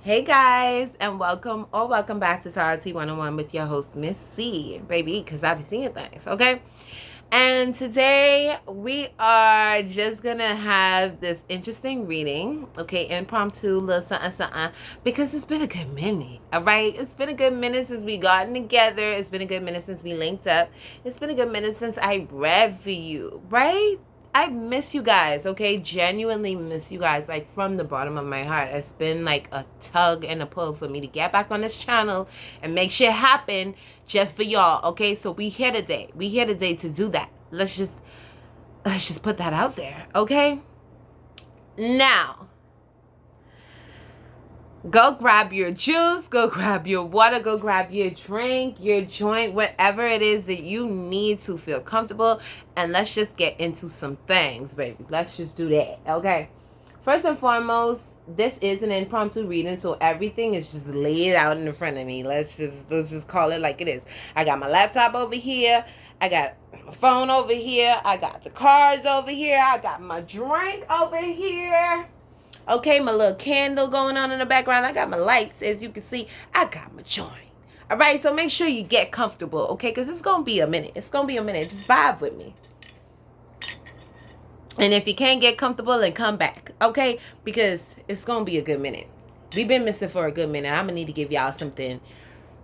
Hey guys, and welcome back to Tarot Tea 101 with your host, Miss C, baby, because I be seeing things, okay? And today we are just gonna have this interesting reading, okay? Impromptu, little something, because it's been a good minute, all right? It's been a good minute since we gotten together. It's been a good minute since we linked up. It's been a good minute since I read for you, right? I miss you guys, okay? Genuinely miss you guys, like from the bottom of my heart. It's been like a tug and a pull for me to get back on this channel and make shit happen just for y'all, okay? So we here today. We here today to do that. Let's just put that out there, okay? Now, go grab your juice, go grab your water, go grab your drink, your joint, whatever it is that you need to feel comfortable, and let's just get into some things, baby. Let's just do that, okay? First and foremost, this is an impromptu reading, so everything is just laid out in front of me. Let's just call it like it is. I got my laptop over here, I got my phone over here, I got the cards over here, I got my drink over here. Okay, my little candle going on in the background. I got my lights, as you can see. I got my joint. All right, so make sure you get comfortable, okay? Because it's going to be a minute. It's going to be a minute. Just vibe with me. And if you can't get comfortable, then come back, okay? Because it's going to be a good minute. We've been missing for a good minute. I'm going to need to give y'all something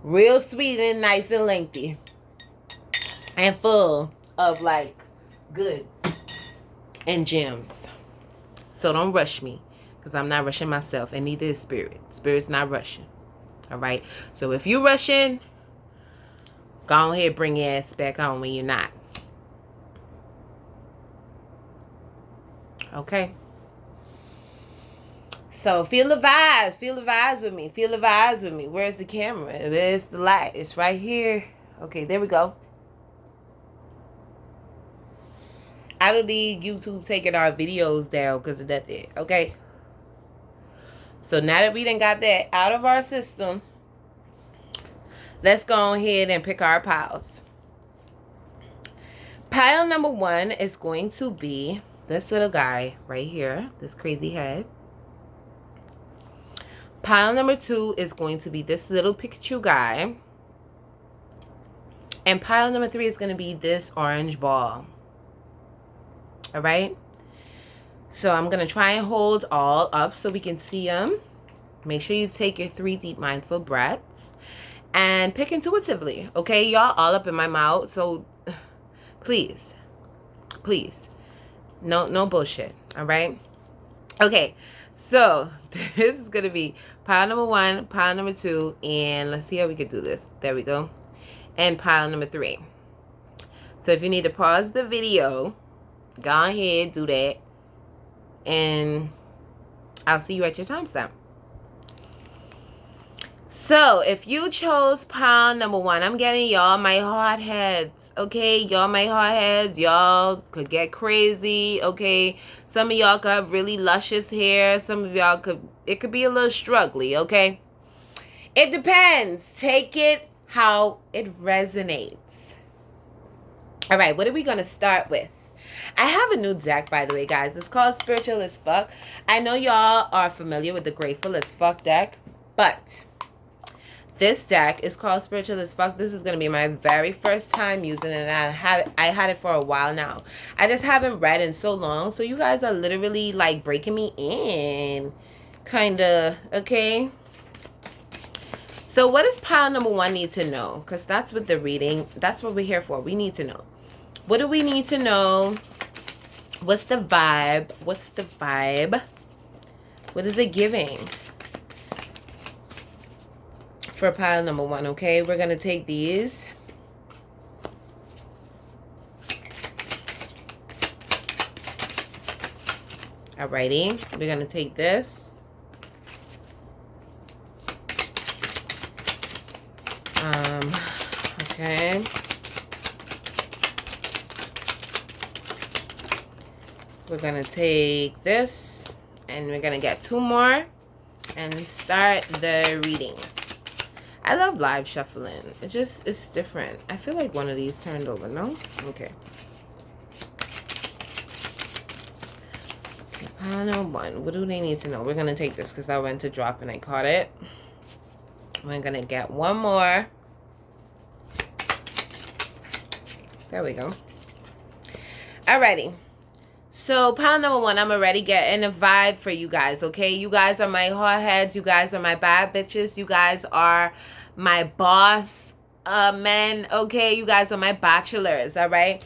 real sweet and nice and lengthy. And full of, like, goods and gems. So don't rush me. Because I'm not rushing myself, and neither is Spirit. Spirit's not rushing. All right? So if you're rushing, go ahead, bring your ass back on when you're not. Okay? So feel the vibes. Feel the vibes with me. Feel the vibes with me. Where's the camera? Where's the light? It's right here. Okay, there we go. I don't need YouTube taking our videos down because of that. Okay? So now that we done got that out of our system, let's go ahead and pick our piles. Pile number 1 is going to be this little guy right here, this crazy head. Pile number 2 is going to be this little Pikachu guy. And pile number 3 is going to be this orange ball. All right? So I'm going to try and hold all up so we can see them. Make sure you take your 3 deep mindful breaths. And pick intuitively. Okay? Y'all all up in my mouth. So please. Please. No bullshit. All right? Okay. So this is going to be pile number 1, pile number 2. And let's see how we can do this. There we go. And pile number 3. So if you need to pause the video, go ahead, do that. And I'll see you at your timestamp. So, if you chose pile number 1, I'm getting y'all my hard heads, okay? Y'all my hard heads. Y'all could get crazy, okay? Some of y'all could have really luscious hair. Some of y'all it could be a little struggly, okay? It depends. Take it how it resonates. All right, what are we going to start with? I have a new deck, by the way, guys. It's called Spiritual as Fuck. I know y'all are familiar with the Grateful as Fuck deck, but this deck is called Spiritual as Fuck. This is going to be my very first time using it, and I had it for a while now. I just haven't read in so long, so you guys are literally, like, breaking me in, kind of, okay? So what does pile number 1 need to know? Because that's what the reading, that's what we're here for. We need to know. What do we need to know? What's the vibe? What's the vibe? What is it giving? For pile number 1, okay? We're going to take these. Alrighty. We're going to take this. Okay. We're going to take this. And we're going to get 2 more. And start the reading. I love live shuffling. It's different. I feel like one of these turned over, no? Okay. Pile number one. What do they need to know? We're going to take this because I went to drop and I caught it. We're going to get one more. There we go. Alrighty. So, pile number one, I'm already getting a vibe for you guys, okay? You guys are my hotheads. You guys are my bad bitches. You guys are my boss men, okay? You guys are my bachelors, all right?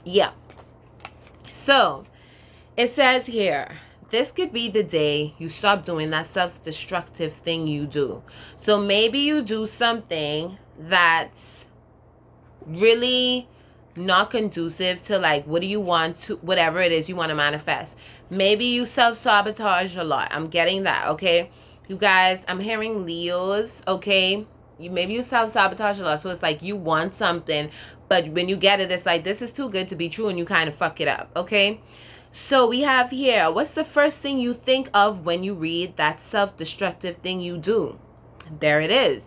Yeah. So, it says here, this could be the day you stop doing that self-destructive thing you do. So, maybe you do something that's really not conducive to, like, what do you want to, whatever it is you want to manifest. Maybe you self-sabotage a lot. I'm getting that, okay? You guys, I'm hearing Leos, okay? Maybe you self-sabotage a lot. So it's like you want something, but when you get it, it's like, this is too good to be true, and you kind of fuck it up, okay? So we have here, what's the first thing you think of when you read that self-destructive thing you do? There it is.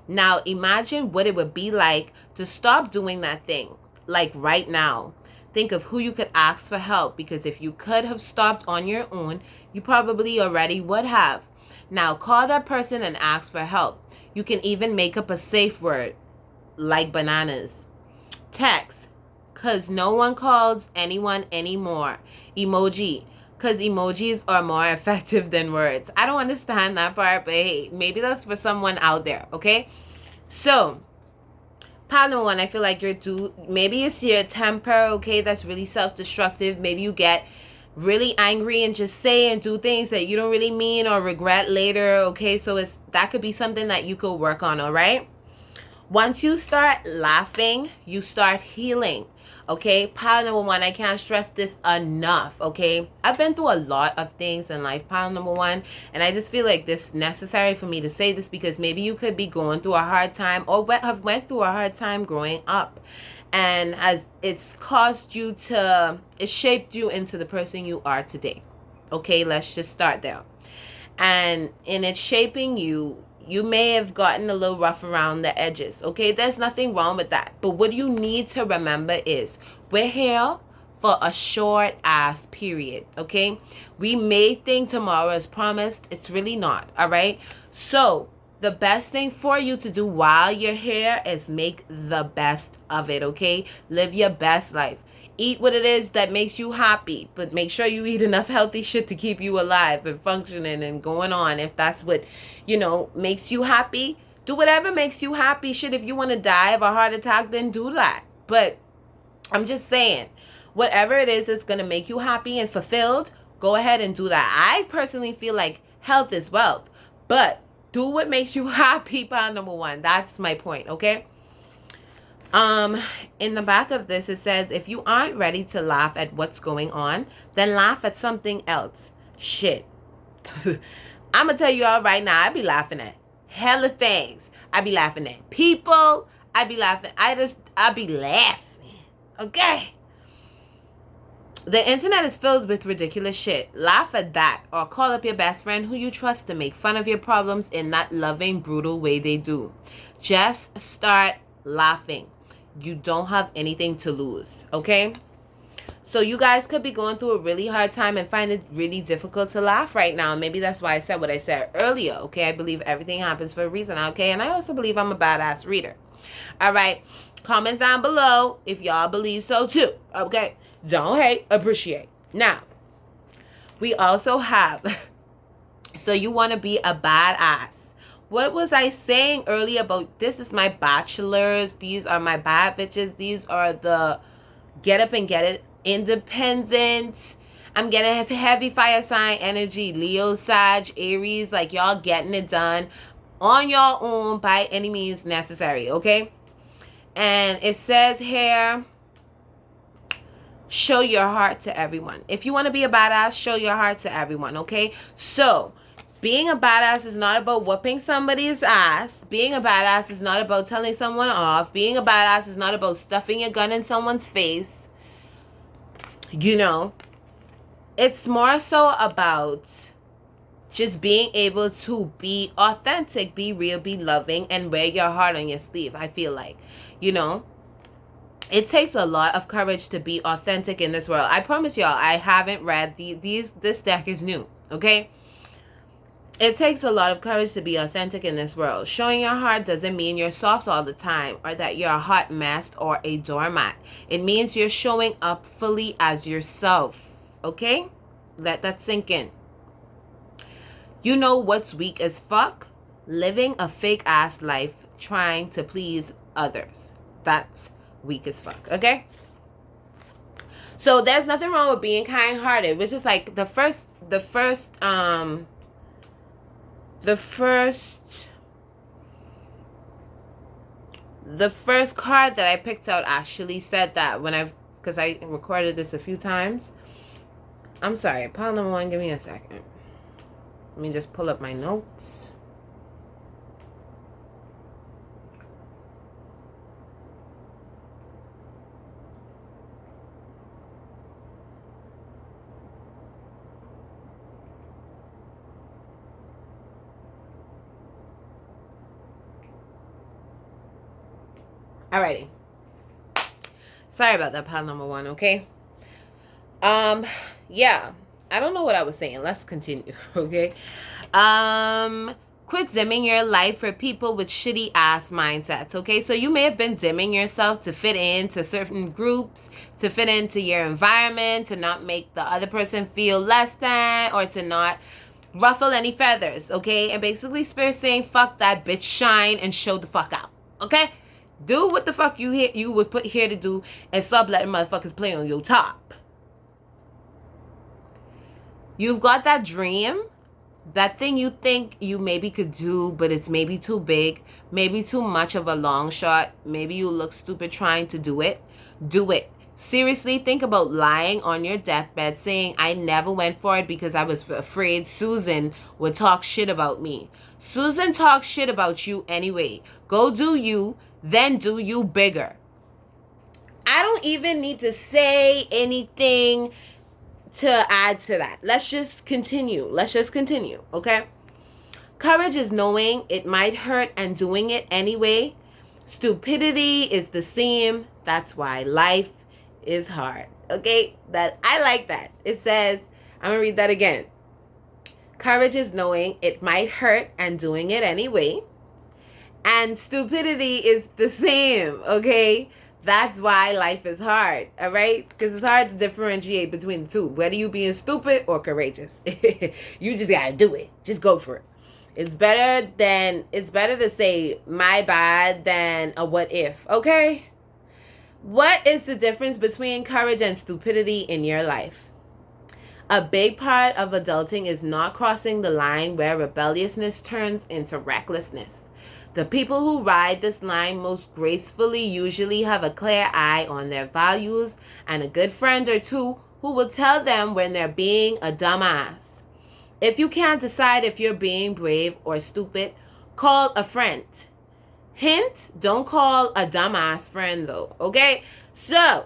Now, imagine what it would be like to stop doing that thing, like right now. Think of who you could ask for help, because if you could have stopped on your own, you probably already would have. Now, call that person and ask for help. You can even make up a safe word, like bananas. Text, because no one calls anyone anymore. Emoji, because emojis are more effective than words. I don't understand that part, but hey, maybe that's for someone out there, okay? So, pile number one, I feel like maybe it's your temper, okay, that's really self-destructive. Maybe you get really angry and just say and do things that you don't really mean or regret later, okay? So that could be something that you could work on, all right? Once you start laughing, you start healing. Okay, pile number one, I can't stress this enough, okay? I've been through a lot of things in life, pile number one, and I just feel like this necessary for me to say this, because maybe you could be going through a hard time, or have went through a hard time growing up, and it's shaped you into the person you are today. Okay, let's just start there. And in it shaping you, you may have gotten a little rough around the edges, okay? There's nothing wrong with that. But what you need to remember is, we're here for a short ass period, okay? We may think tomorrow is promised. It's really not, all right? So the best thing for you to do while you're here is make the best of it, okay? Live your best life. Eat what it is that makes you happy, but make sure you eat enough healthy shit to keep you alive and functioning and going on. If that's what, makes you happy, do whatever makes you happy. Shit, if you want to die of a heart attack, then do that. But I'm just saying, whatever it is that's going to make you happy and fulfilled, go ahead and do that. I personally feel like health is wealth, but do what makes you happy, pile number one. That's my point, okay? In the back of this, it says, if you aren't ready to laugh at what's going on, then laugh at something else. Shit. I'm gonna tell you all right now, I be laughing at hella things. I be laughing at people. I be laughing. I be laughing. Okay? The internet is filled with ridiculous shit. Laugh at that, or call up your best friend who you trust to make fun of your problems in that loving, brutal way they do. Just start laughing. You don't have anything to lose, okay? So you guys could be going through a really hard time and find it really difficult to laugh right now. Maybe that's why I said what I said earlier, okay? I believe everything happens for a reason, okay? And I also believe I'm a badass reader. All right? Comment down below if y'all believe so too, okay? Don't hate, appreciate. Now, we also have, so you want to be a badass. What was I saying earlier about this is my bachelors, these are my bad bitches, these are the get up and get it, independent. I'm getting heavy fire sign energy, Leo, Sag, Aries, like y'all getting it done on your own by any means necessary, okay? And it says here, show your heart to everyone. If you want to be a badass, show your heart to everyone, okay? So, being a badass is not about whooping somebody's ass. Being a badass is not about telling someone off. Being a badass is not about stuffing your gun in someone's face. It's more so about just being able to be authentic, be real, be loving, and wear your heart on your sleeve, I feel like, It takes a lot of courage to be authentic in this world. I promise y'all, I haven't read this deck is new, okay? It takes a lot of courage to be authentic in this world. Showing your heart doesn't mean you're soft all the time or that you're a hot mess or a doormat. It means you're showing up fully as yourself, okay? Let that sink in. You know what's weak as fuck? Living a fake ass life trying to please others. That's weak as fuck, okay? So there's nothing wrong with being kind-hearted, which is like the first card that I picked out actually said that because I recorded this a few times. I'm sorry, pile number 1, give me a second. Let me just pull up my notes. Alrighty. Sorry about that, pile number 1, okay? Yeah. I don't know what I was saying. Let's continue, okay? Quit dimming your life for people with shitty ass mindsets, okay? So you may have been dimming yourself to fit into certain groups, to fit into your environment, to not make the other person feel less than, or to not ruffle any feathers, okay? And basically Spirit saying, fuck that bitch, shine and show the fuck out, okay? Do what the fuck you were put here to do and stop letting motherfuckers play on your top. You've got that dream, that thing you think you maybe could do, but it's maybe too big, maybe too much of a long shot. Maybe you look stupid trying to do it. Do it. Seriously, think about lying on your deathbed saying, I never went for it because I was afraid Susan would talk shit about me. Susan talks shit about you anyway. Go do you. Then do you bigger. I don't even need to say anything to add to that. Let's just continue. Okay? Courage is knowing it might hurt and doing it anyway. Stupidity is the same. That's why life is hard. Okay? I like that. It says, I'm going to read that again. Courage is knowing it might hurt and doing it anyway. And stupidity is the same, okay? That's why life is hard, all right? Because it's hard to differentiate between the two, whether you being stupid or courageous. You just gotta do it. Just go for it. It's better to say my bad than a what if, okay? What is the difference between courage and stupidity in your life? A big part of adulting is not crossing the line where rebelliousness turns into recklessness. The people who ride this line most gracefully usually have a clear eye on their values and a good friend or two who will tell them when they're being a dumbass. If you can't decide if you're being brave or stupid, call a friend. Hint, don't call a dumbass friend though, okay? So,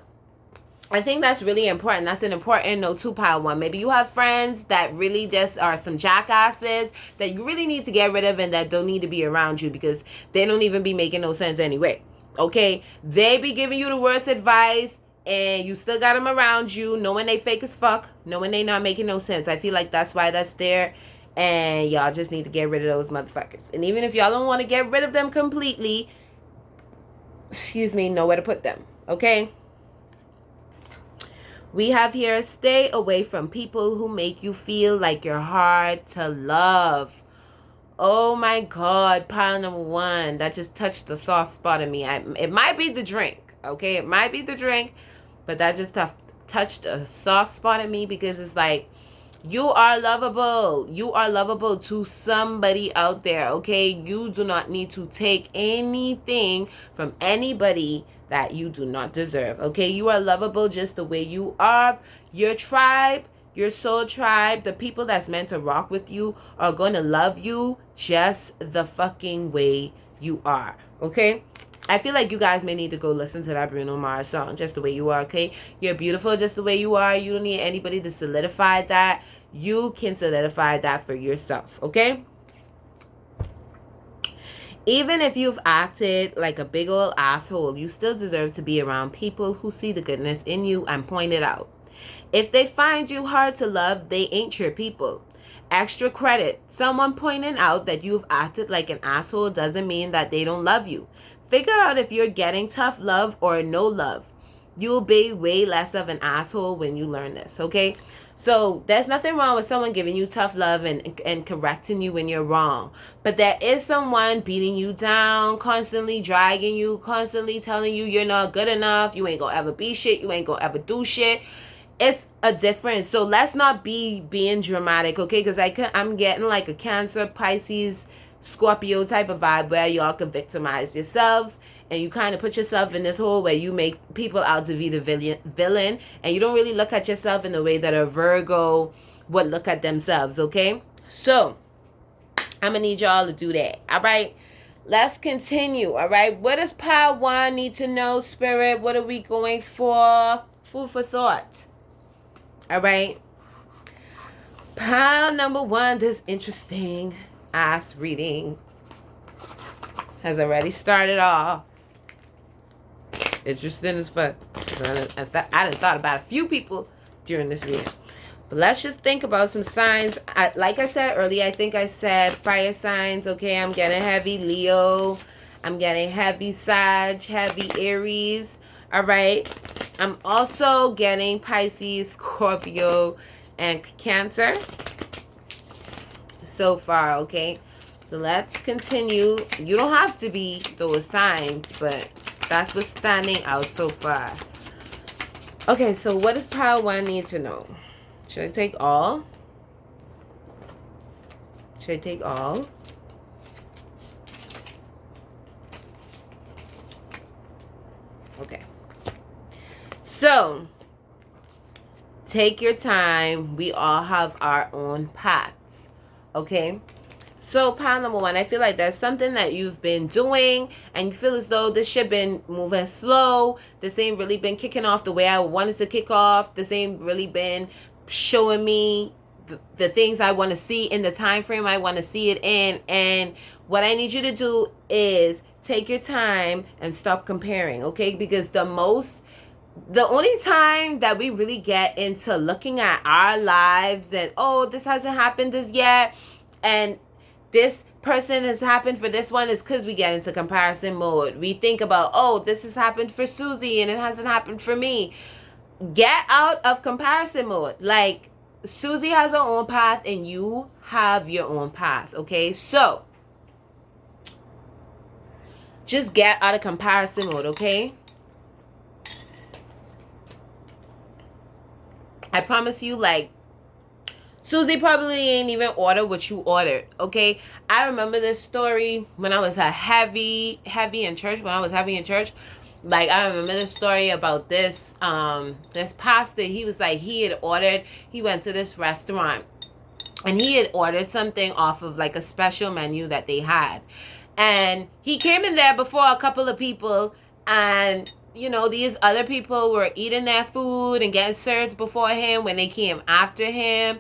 I think that's really important. That's an important note to pile 1. Maybe you have friends that really just are some jackasses that you really need to get rid of and that don't need to be around you because they don't even be making no sense anyway. Okay? They be giving you the worst advice and you still got them around you knowing they fake as fuck, knowing they not making no sense. I feel like that's why that's there and y'all just need to get rid of those motherfuckers. And even if y'all don't want to get rid of them completely, know where to put them. Okay? We have here, stay away from people who make you feel like you're hard to love. Oh my God, pile number 1. That just touched the soft spot in me. It might be the drink, okay? It might be the drink, but that just touched a soft spot in me because it's like, you are lovable. You are lovable to somebody out there, okay? You do not need to take anything from anybody that you do not deserve, okay? You are lovable just the way you are. Your tribe, your soul tribe, the people that's meant to rock with you are going to love you just the fucking way you are, okay? I feel like you guys may need to go listen to that Bruno Mars song, Just the Way You Are, okay? You're beautiful just the way you are. You don't need anybody to solidify that. You can solidify that for yourself, okay? Even if you've acted like a big old asshole, you still deserve to be around people who see the goodness in you and point it out. If they find you hard to love, they ain't your people. Extra credit. Someone pointing out that you've acted like an asshole doesn't mean that they don't love you. Figure out if you're getting tough love or no love. You'll be way less of an asshole when you learn this, okay? So there's nothing wrong with someone giving you tough love and correcting you when you're wrong. But there is someone beating you down, constantly dragging you, constantly telling you you're not good enough, you ain't gonna ever be shit, you ain't gonna ever do shit. It's a difference. So let's not be being dramatic, okay? Because I'm getting like a Cancer, Pisces, Scorpio type of vibe where y'all can victimize yourselves and you kind of put yourself in this hole where you make people out to be the villain and you don't really look at yourself in the way that a Virgo would look at themselves, okay? So I'm gonna need y'all to do that. All right, let's continue. All right, what does pile 1 need to know, Spirit? What are we going for? Food for thought. All right, pile number 1, this interesting ass reading has already started off. Interesting as fuck. I done thought about a few people during this reading. But let's just think about some signs. Like I said earlier, I think I said fire signs. Okay, I'm getting heavy Leo. I'm getting heavy Sag, heavy Aries. All right. I'm also getting Pisces, Scorpio, and Cancer so far, okay? So let's continue. You don't have to be those signs, but that's what's standing out so far. Okay, so what does pile 1 need to know? Should I take all? Should I take all? Okay. So, take your time. We all have our own paths. Okay? So, pile number 1, I feel like there's something that you've been doing and you feel as though this shit been moving slow. This ain't really been kicking off the way I wanted to kick off. This ain't really been showing me the things I want to see in the time frame I want to see it in. And what I need you to do is take your time and stop comparing, okay? Because the only time that we really get into looking at our lives and, oh, this hasn't happened as yet, and this person has happened for this one, is because we get into comparison mode. We think about, oh, this has happened for Susie and it hasn't happened for me. Get out of comparison mode. Like, Susie has her own path and you have your own path, okay? So, just get out of comparison mode, okay? I promise you, like, Susie probably ain't even order what you ordered, okay? I remember this story when I was heavy in church. Like, I remember this story about this pastor. He was like, he went to this restaurant and he had ordered something off of like a special menu that they had. And he came in there before a couple of people, and you know, these other people were eating their food and getting served before him when they came after him.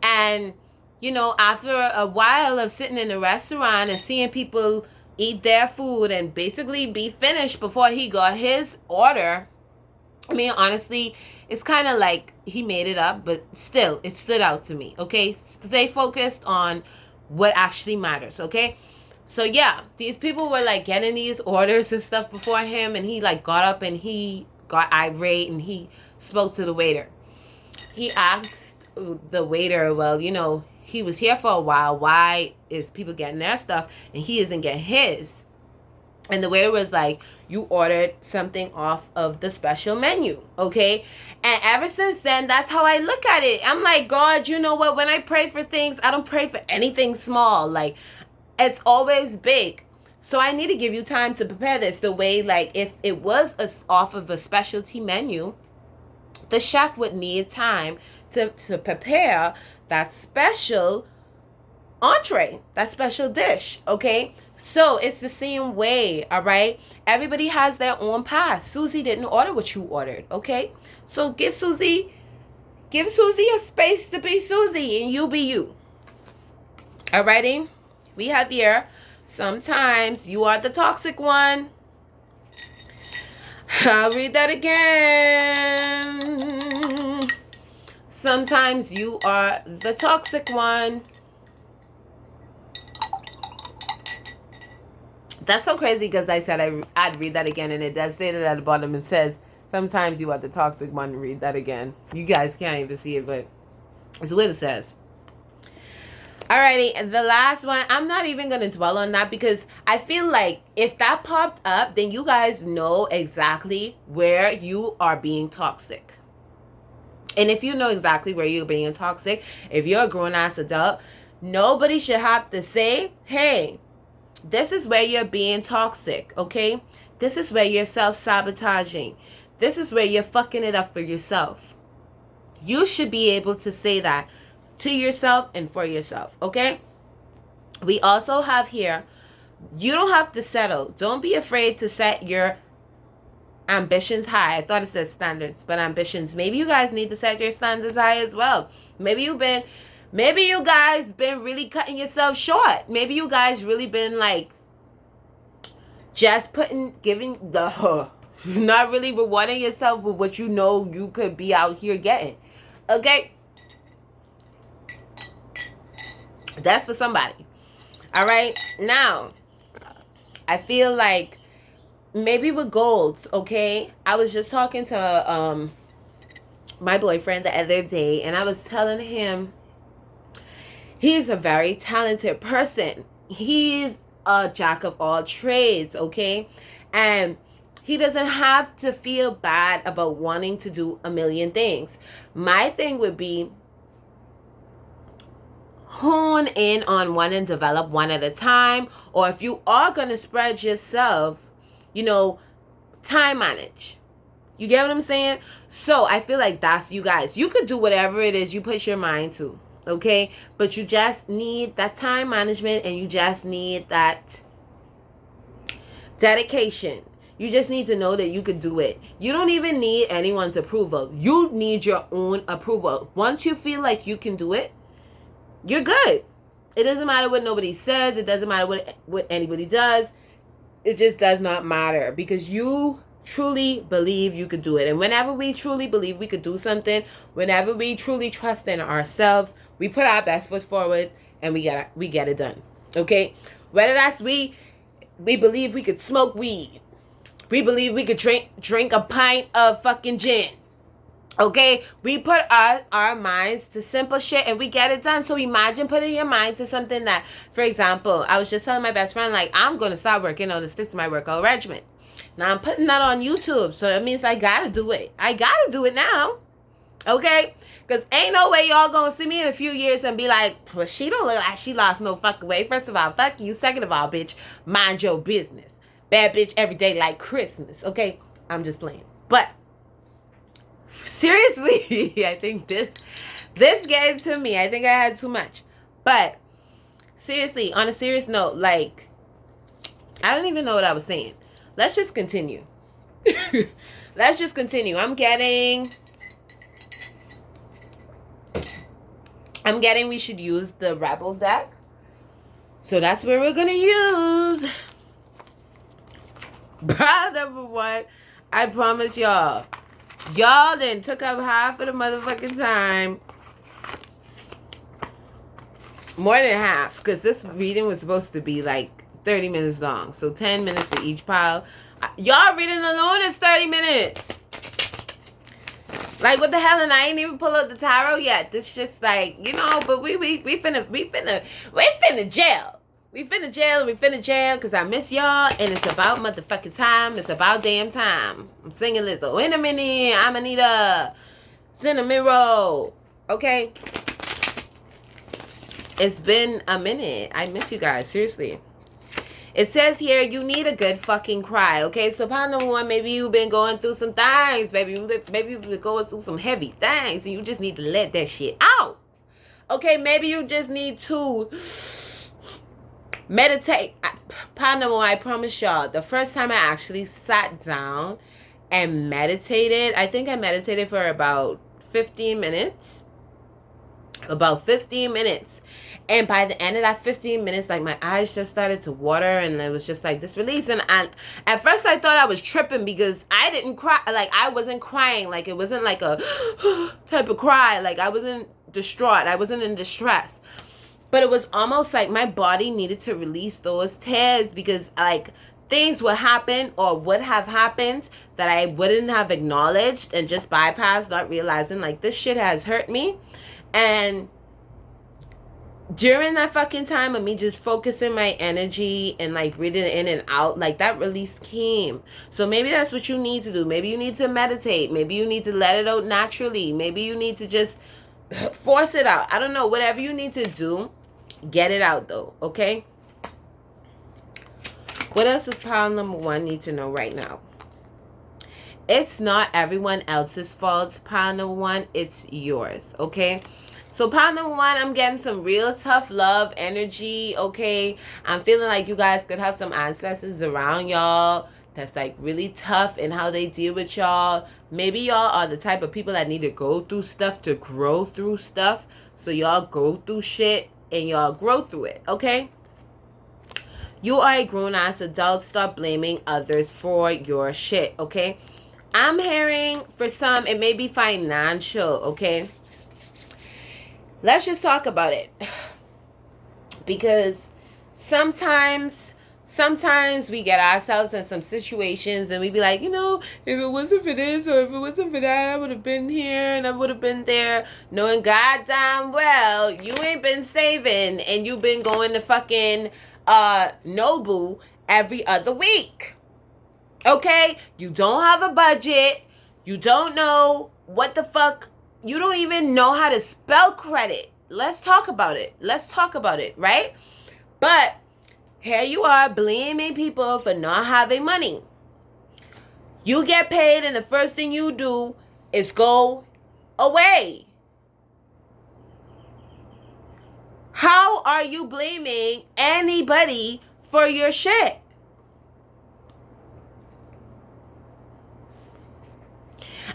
And, you know, after a while of sitting in the restaurant and seeing people eat their food and basically be finished before he got his order, I mean, honestly, it's kind of like he made it up, but still, it stood out to me, okay? Stay focused on what actually matters, okay? So, yeah, these people were, like, getting these orders and stuff before him, and he, like, got up and he got irate and he spoke to the waiter. He asked the waiter, well, you know, he was here for a while. Why is people getting their stuff and he isn't getting his? And the waiter was like, you ordered something off of the special menu, okay? And ever since then, that's how I look at it. I'm like, God, you know what? When I pray for things, I don't pray for anything small. Like, it's always big. So I need to give you time to prepare this. The way, like, if it was off of a specialty menu, the chef would need time to prepare that special entree, that special dish, okay? So it's the same way, all right? Everybody has their own path. Susie didn't order what you ordered, okay? So give Susie a space to be Susie and you be you. Alrighty? We have here Sometimes you are the toxic one. I'll read that again. Sometimes you are the toxic one. That's so crazy because I said I'd read that again, and it does say that at the bottom. It says, sometimes you are the toxic one. Read that again. You guys can't even see it, but it's what it says. Alrighty, the last one, I'm not even going to dwell on that because I feel like if that popped up, then you guys know exactly where you are being toxic. And if you know exactly where you're being toxic, if you're a grown-ass adult, nobody should have to say, hey, this is where you're being toxic, okay? This is where you're self-sabotaging. This is where you're fucking it up for yourself. You should be able to say that to yourself and for yourself, okay? We also have here, you don't have to settle. Don't be afraid to set your ambitions high. I thought it said standards, but ambitions. Maybe you guys need to set your standards high as well. Maybe you guys been really cutting yourself short. Maybe you guys really been like just giving not really rewarding yourself with what you know you could be out here getting. Okay? That's for somebody. All right? Now, I feel like maybe with goals, okay? I was just talking to my boyfriend the other day, and I was telling him he's a very talented person. He's a jack of all trades, okay? And he doesn't have to feel bad about wanting to do a million things. My thing would be hone in on one and develop one at a time. Or if you are going to spread yourself, time manage. You get what I'm saying? So I feel like that's you guys. You could do whatever it is you put your mind to. Okay? But you just need that time management, and you just need that dedication. You just need to know that you could do it. You don't even need anyone's approval. You need your own approval. Once you feel like you can do it, you're good. It doesn't matter what nobody says. It doesn't matter what anybody does. It just does not matter because you truly believe you could do it. And whenever we truly believe we could do something, whenever we truly trust in ourselves, we put our best foot forward and we get it done. Okay? Whether that's we believe we could smoke weed. We believe we could drink a pint of fucking gin. Okay, we put our minds to simple shit and we get it done. So imagine putting your mind to something that, for example, I was just telling my best friend, like, I'm going to start working on to stick to my workout regimen. Now I'm putting that on YouTube. So that means I got to do it. I got to do it now. Okay? Because ain't no way y'all going to see me in a few years and be like, well, she don't look like she lost no fucking weight. First of all, fuck you. Second of all, bitch, mind your business. Bad bitch every day like Christmas. Okay? I'm just playing. But seriously, I think this gets to me. I think I had too much. But seriously, on a serious note, like, I don't even know what I was saying. Let's just continue. Let's just continue. I'm getting we should use the Rebel deck. So that's where we're gonna use. But number one, I promise y'all then took up half of the motherfucking time. More than half, because this reading was supposed to be like 30 minutes long. So 10 minutes for each pile. Y'all reading alone is 30 minutes. Like, what the hell? And I ain't even pull out the tarot yet. This just like, but we finna jail. We finna jail because I miss y'all, and it's about motherfucking time. It's about damn time. I'm singing Lizzo. In a minute, I'm Anita. Cinnamon roll. Okay? It's been a minute. I miss you guys. Seriously. It says here, you need a good fucking cry. Okay? So, part number one, maybe you've been going through some things. Maybe you've been going through some heavy things, and you just need to let that shit out. Okay? Maybe you just need to meditate. Part number one, I promise y'all, the first time I actually sat down and meditated, I think I meditated for about 15 minutes. about 15 minutes. And by the end of that 15 minutes, like my eyes just started to water and it was just like this release. And at first I thought I was tripping because I didn't cry. Like I wasn't crying. Like it wasn't like a type of cry. Like I wasn't distraught. I wasn't in distress. But it was almost like my body needed to release those tears because like things would happen or would have happened that I wouldn't have acknowledged and just bypassed, not realizing like this shit has hurt me. And during that fucking time of me just focusing my energy and like breathing in and out, like that release came. So maybe that's what you need to do. Maybe you need to meditate. Maybe you need to let it out naturally. Maybe you need to just force it out. I don't know. Whatever you need to do, get it out though, okay? What else does pile number 1 need to know right now? It's not everyone else's fault, pile number 1. It's yours, okay? So pile number 1, I'm getting some real tough love energy, okay? I'm feeling like you guys could have some ancestors around y'all that's like really tough in how they deal with y'all. Maybe y'all are the type of people that need to go through stuff to grow through stuff. So y'all go through shit and y'all grow through it, okay? You are a grown-ass adult. Stop blaming others for your shit, okay? I'm hearing for some, it may be financial, okay? Let's just talk about it. Because sometimes we get ourselves in some situations and we be like, you know, if it wasn't for this or if it wasn't for that, I would have been here and I would have been there. Knowing goddamn well, you ain't been saving and you've been going to fucking Nobu every other week. Okay? You don't have a budget. You don't know what the fuck. You don't even know how to spell credit. Let's talk about it. Right? But here you are blaming people for not having money. You get paid and the first thing you do is go away. How are you blaming anybody for your shit?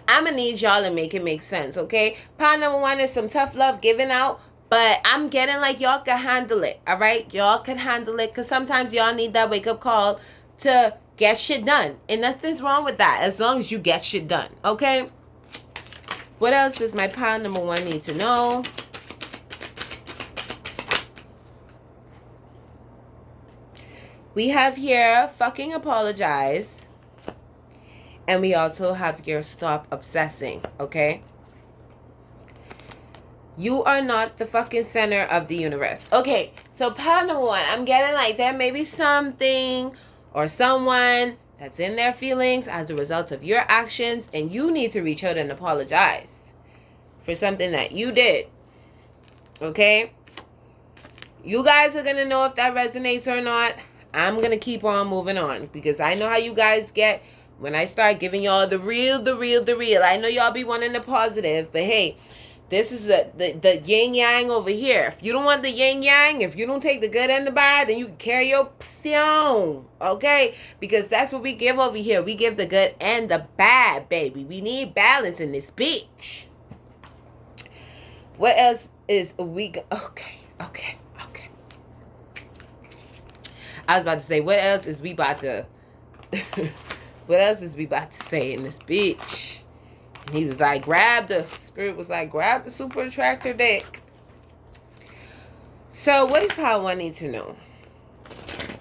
I'm going to need y'all to make it make sense, okay? Part number 1 is some tough love giving out, but I'm getting like y'all can handle it, all right? Y'all can handle it because sometimes y'all need that wake-up call to get shit done. And nothing's wrong with that as long as you get shit done, okay? What else does my pile number 1 need to know? We have here fucking apologize. And we also have your stop obsessing, okay? You are not the fucking center of the universe. Okay, so pile number 1, I'm getting like there may be something or someone that's in their feelings as a result of your actions, and you need to reach out and apologize for something that you did, okay? You guys are going to know if that resonates or not. I'm going to keep on moving on because I know how you guys get when I start giving y'all the real. I know y'all be wanting the positive, but hey, this is the yin yang over here. If you don't want the yin yang, if you don't take the good and the bad, then you can carry your on, okay? Because that's what we give over here. We give the good and the bad, baby. We need balance in this bitch. What else is we? Okay. I was about to say, what else is we about to? What else is we about to say in this bitch? And he was like, Spirit was like, grab the super attractor deck. So what does Power 1 need to know?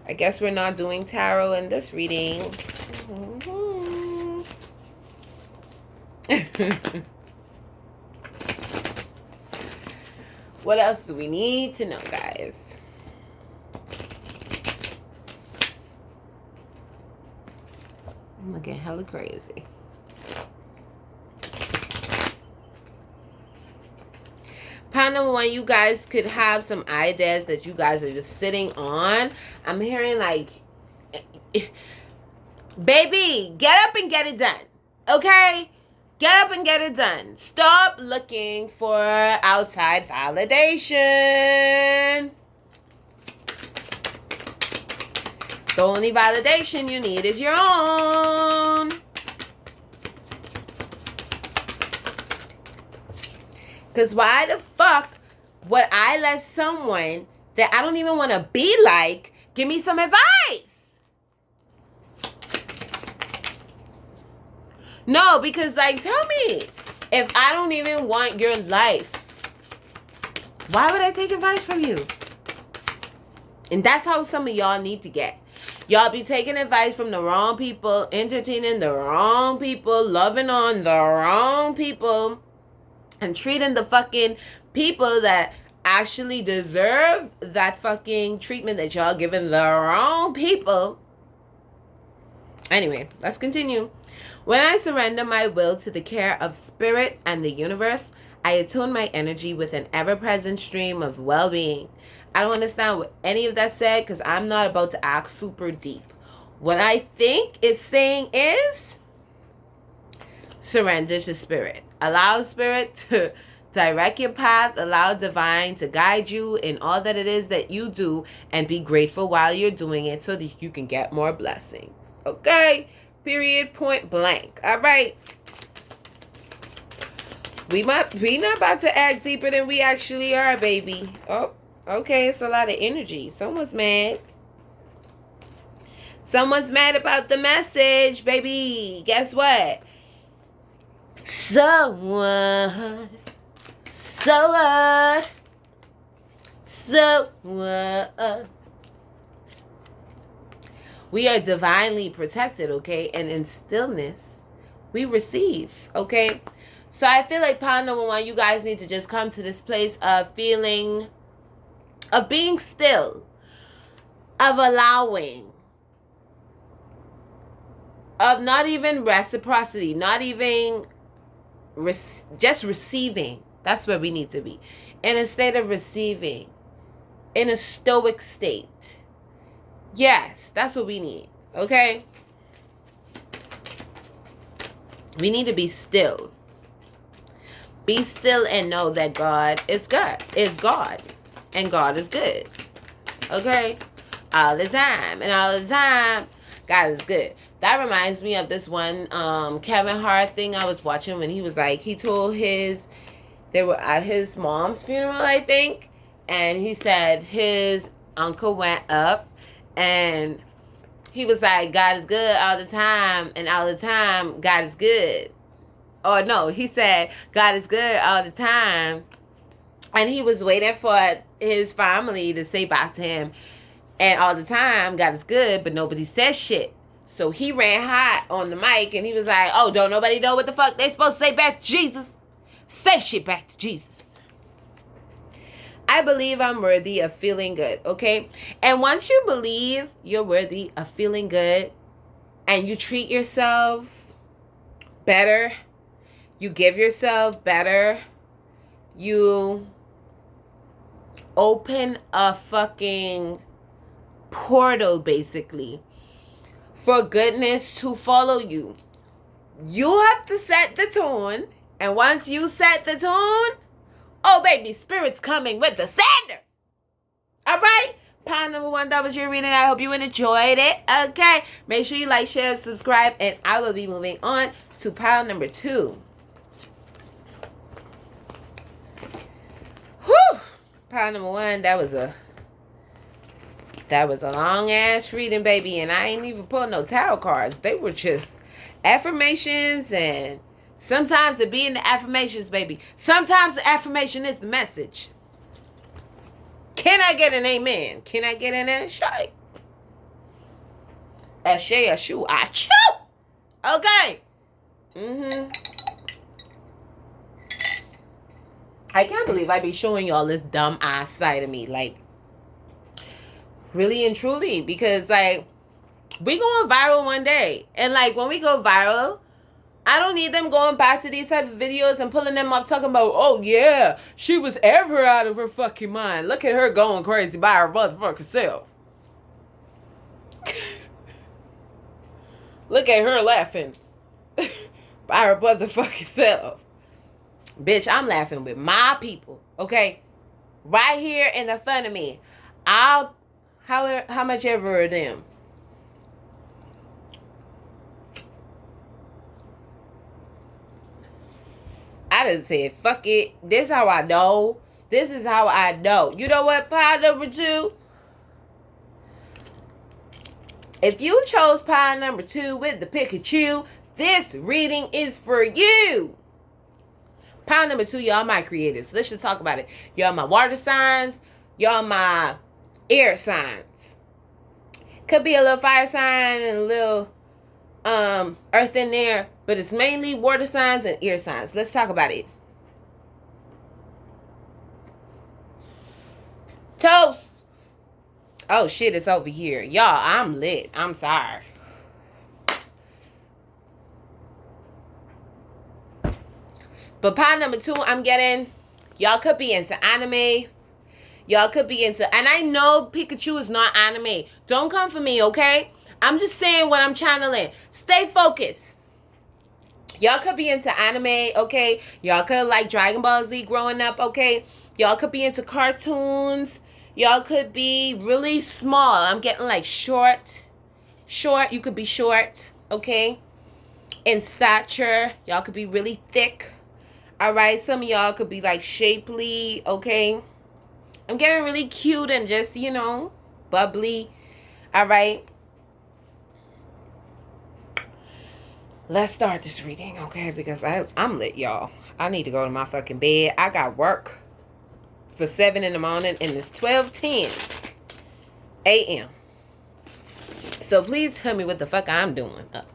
I guess we're not doing tarot in this reading. What else do we need to know, guys? I'm looking hella crazy. Pile number 1, you guys could have some ideas that you guys are just sitting on. I'm hearing like, baby, get up and get it done. Okay? Get up and get it done. Stop looking for outside validation. The only validation you need is your own. Because why the fuck Would I let someone that I don't even want to be like give me some advice? No, because like, tell me, if I don't even want your life, why would I take advice from you? And that's how some of y'all need to get. Y'all be taking advice from the wrong people, entertaining the wrong people, loving on the wrong people, and treating the fucking people that actually deserve that fucking treatment that y'all giving the wrong people. Anyway, let's continue. When I surrender my will to the care of spirit and the universe, I attune my energy with an ever-present stream of well-being. I don't understand what any of that said because I'm not about to act super deep. What I think it's saying is surrender to spirit. Allow spirit to direct your path. Allow divine to guide you in all that it is that you do, and be grateful while you're doing it so that you can get more blessings. Okay? Period, point blank. All right. We not about to act deeper than we actually are, baby. Oh, okay. It's a lot of energy. Someone's mad. Someone's mad about the message, baby. Guess what? So what? We are divinely protected, okay? And in stillness, we receive, okay? So I feel like pile number one, you guys need to just come to this place of feeling, of being still, of allowing, of not even reciprocity, not even just receiving. That's where we need to be. In a state of receiving, in a stoic state. Yes, that's what we need, okay? We need to be still. Be still and know that God is God. And God is good. Okay? All the time. And all the time, God is good. That reminds me of this one Kevin Hart thing I was watching when he was like, he told they were at his mom's funeral, I think. And he said his uncle went up and he was like, God is good all the time. And all the time, God is good. Or no, he said, God is good all the time. And he was waiting for his family to say back to him. And all the time, God is good, but nobody says shit. So he ran hot on the mic and he was like, oh, don't nobody know what the fuck they supposed to say back to Jesus? Say shit back to Jesus. I believe I'm worthy of feeling good, okay? And once you believe you're worthy of feeling good and you treat yourself better, you give yourself better, you open a fucking portal, basically, for goodness to follow you. You have to set the tone, and once you set the tone, oh baby, spirit's coming with the sander. All right? Pile number one, that was your reading. I hope you enjoyed it. Okay? Make sure you like, share, subscribe, and I will be moving on to pile number two. Whew! Pile number one, that was a long ass reading, baby, and I ain't even pulling no tarot cards. They were just affirmations, and sometimes it be in the affirmations, baby. Sometimes the affirmation is the message. Can I get an amen? Can I get an ashay? Ashay, ashu, achoo. Okay. I can't believe I be showing y'all this dumb ass side of me, like, really and truly, because like, we going viral one day, and like, when we go viral, I don't need them going back to these type of videos and pulling them up talking about, oh yeah, she was ever out of her fucking mind. Look at her going crazy by her motherfucking self. Look at her laughing by her motherfucking self. Bitch, I'm laughing with my people, okay? Right here in the front of me. How much ever of them? I done said, fuck it. This how I know This is how I know. You know what, pile number 2? If you chose pile number 2 with the Pikachu, this reading is for you. Pile number 2, y'all my creatives. Let's just talk about it. Y'all my water signs. Y'all my air signs. Could be a little fire sign and a little earth in there, but it's mainly water signs and air signs. Let's talk about it. Toast. Oh shit, it's over here. Y'all, I'm lit. I'm sorry. But pile number 2, I'm getting, y'all could be into anime. Y'all could be into, and I know Pikachu is not anime. Don't come for me, okay? I'm just saying what I'm channeling. Stay focused. Y'all could be into anime, okay? Y'all could like Dragon Ball Z growing up, okay? Y'all could be into cartoons. Y'all could be really small. I'm getting like short. You could be short, okay? In stature. Y'all could be really thick. Alright, some of y'all could be like shapely, okay? I'm getting really cute and just, you know, bubbly. Alright. Let's start this reading, okay? Because I'm lit, y'all. I need to go to my fucking bed. I got work for 7 in the morning and it's 12:10 a.m. So please tell me what the fuck I'm doing up.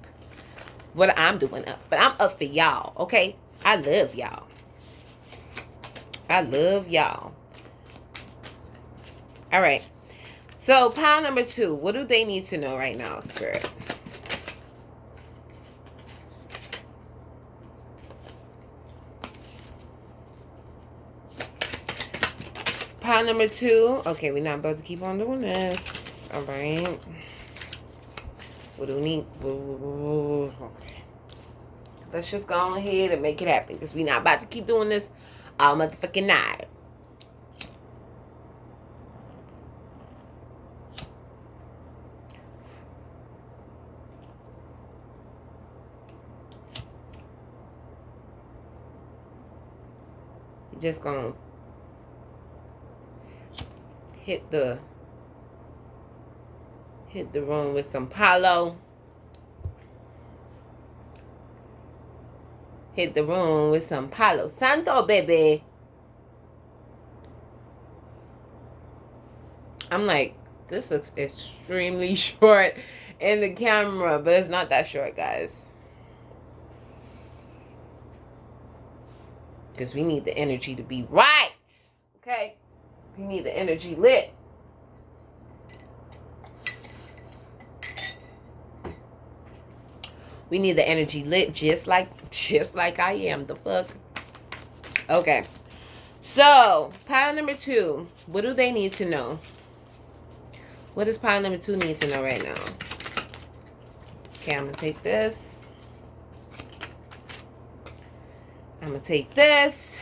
What I'm doing up. But I'm up for y'all, okay? I love y'all. I love y'all. All right. So pile number 2. What do they need to know right now, Spirit? Pile number 2. Okay, we're not about to keep on doing this. All right. What do we need? Okay. Let's just go ahead and make it happen because we're not about to keep doing this all motherfucking night. We're just gonna hit the room with some Palo. Hit the room with some Palo Santo, baby. I'm like, this looks extremely short in the camera, but it's not that short, guys. Because we need the energy to be right. Okay? We need the energy lit. We need the energy lit just like I am. The fuck? Okay. So, pile number 2. What do they need to know? What does pile number 2 need to know right now? Okay, I'm going to take this. I'm going to take this.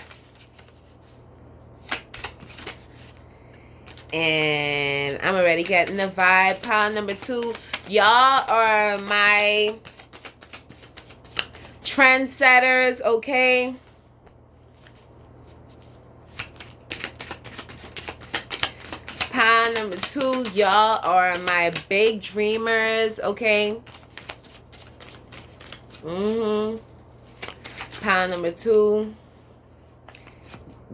And I'm already getting the vibe. Pile number 2. Y'all are my trendsetters, okay? Pile number 2, y'all are my big dreamers, okay? Pile number 2,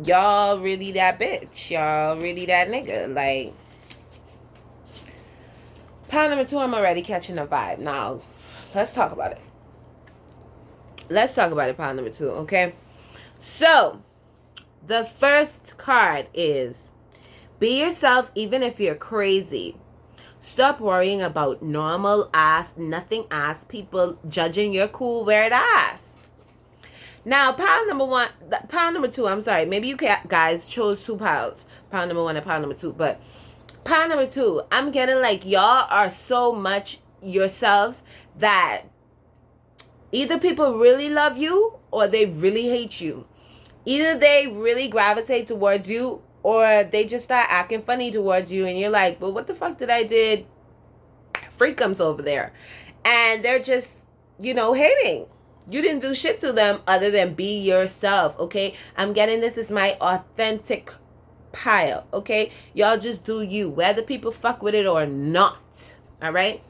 y'all really that bitch. Y'all really that nigga. Like, pile number 2, I'm already catching a vibe. Now, let's talk about it. Let's talk about it, pile number 2, okay? So, the first card is, be yourself even if you're crazy. Stop worrying about normal ass, nothing ass people judging your cool, weird ass. Now, pile number 2, I'm sorry. Maybe you guys chose 2 piles. Pile number 1 and pile number 2. But pile number 2, I'm getting like y'all are so much yourselves that either people really love you or they really hate you. Either they really gravitate towards you or they just start acting funny towards you and you're like, well, what the fuck did I did? Freakums over there. And they're just, you know, hating. You didn't do shit to them other than be yourself, okay? I'm getting this is my authentic pile, okay? Y'all just do you, whether people fuck with it or not, all right?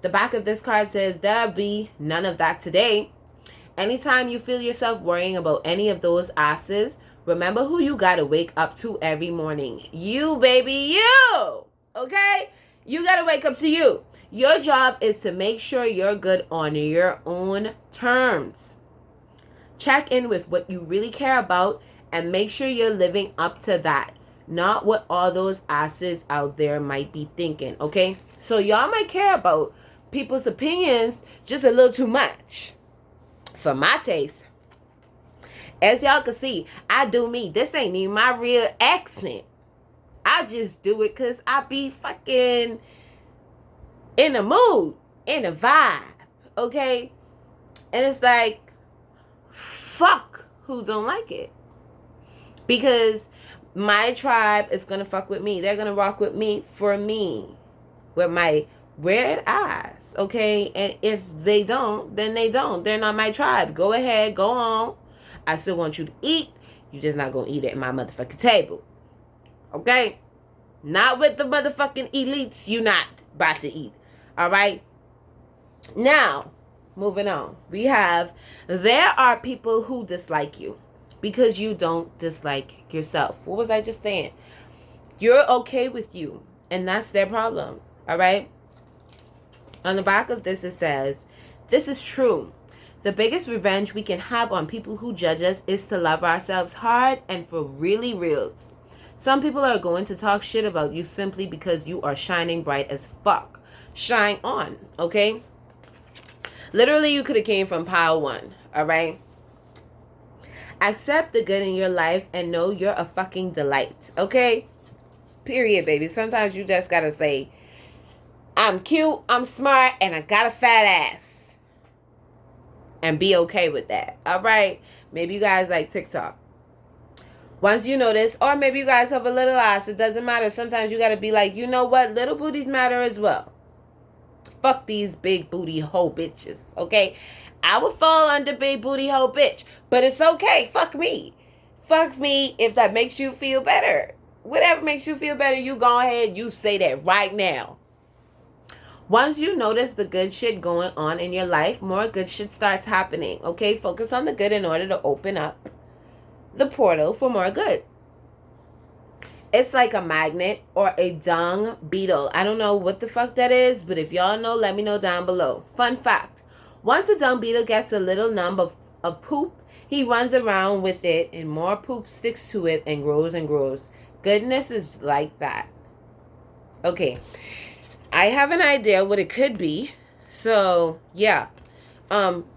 The back of this card says, there'll be none of that today. Anytime you feel yourself worrying about any of those asses, remember who you gotta wake up to every morning. You, baby, you, okay? You gotta wake up to you. Your job is to make sure you're good on your own terms. Check in with what you really care about and make sure you're living up to that, not what all those asses out there might be thinking, okay? So y'all might care about people's opinions just a little too much for my taste. As y'all can see, I do me. This ain't even my real accent. I just do it because I be fucking in the mood, in the vibe, okay? And it's like, fuck who don't like it. Because my tribe is going to fuck with me. They're going to rock with me for me. With my red eyes, okay? And if they don't, then they don't. They're not my tribe. Go ahead, go on. I still want you to eat. You're just not going to eat it at my motherfucking table. Okay? Not with the motherfucking elites you not about to eat. All right? Now, moving on. We have, there are people who dislike you because you don't dislike yourself. What was I just saying? You're okay with you, and that's their problem. All right? On the back of this, it says, this is true. The biggest revenge we can have on people who judge us is to love ourselves hard and for really reals. Some people are going to talk shit about you simply because you are shining bright as fuck. Shine on, okay? Literally, you could have came from pile one, all right? Accept the good in your life and know you're a fucking delight, okay? Period, baby. Sometimes you just gotta say, I'm cute, I'm smart, and I got a fat ass. And be okay with that. All right? Maybe you guys like TikTok. Once you know this, or maybe you guys have a little ass, it doesn't matter. Sometimes you got to be like, you know what? Little booties matter as well. Fuck these big booty hoe bitches. Okay? I would fall under big booty hoe bitch. But it's okay. Fuck me. Fuck me if that makes you feel better. Whatever makes you feel better, you go ahead. You say that right now. Once you notice the good shit going on in your life, more good shit starts happening, okay? Focus on the good in order to open up the portal for more good. It's like a magnet or a dung beetle. I don't know what the fuck that is, but if y'all know, let me know down below. Fun fact. Once a dung beetle gets a little numb of poop, he runs around with it and more poop sticks to it and grows and grows. Goodness is like that. Okay. I have an idea what it could be. So, yeah. Y'all,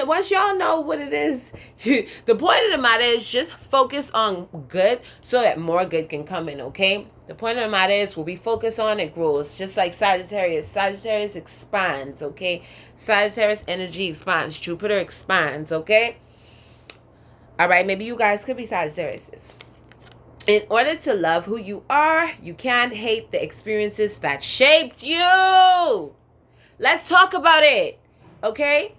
once y'all know what it is, the point of the matter is just focus on good so that more good can come in, okay? The point of the matter is what we focus on, it grows. Just like Sagittarius. Sagittarius expands, okay? Sagittarius energy expands. Jupiter expands, okay? All right, maybe you guys could be Sagittariuses. In order to love who you are, you can't hate the experiences that shaped you. Let's talk about it, okay?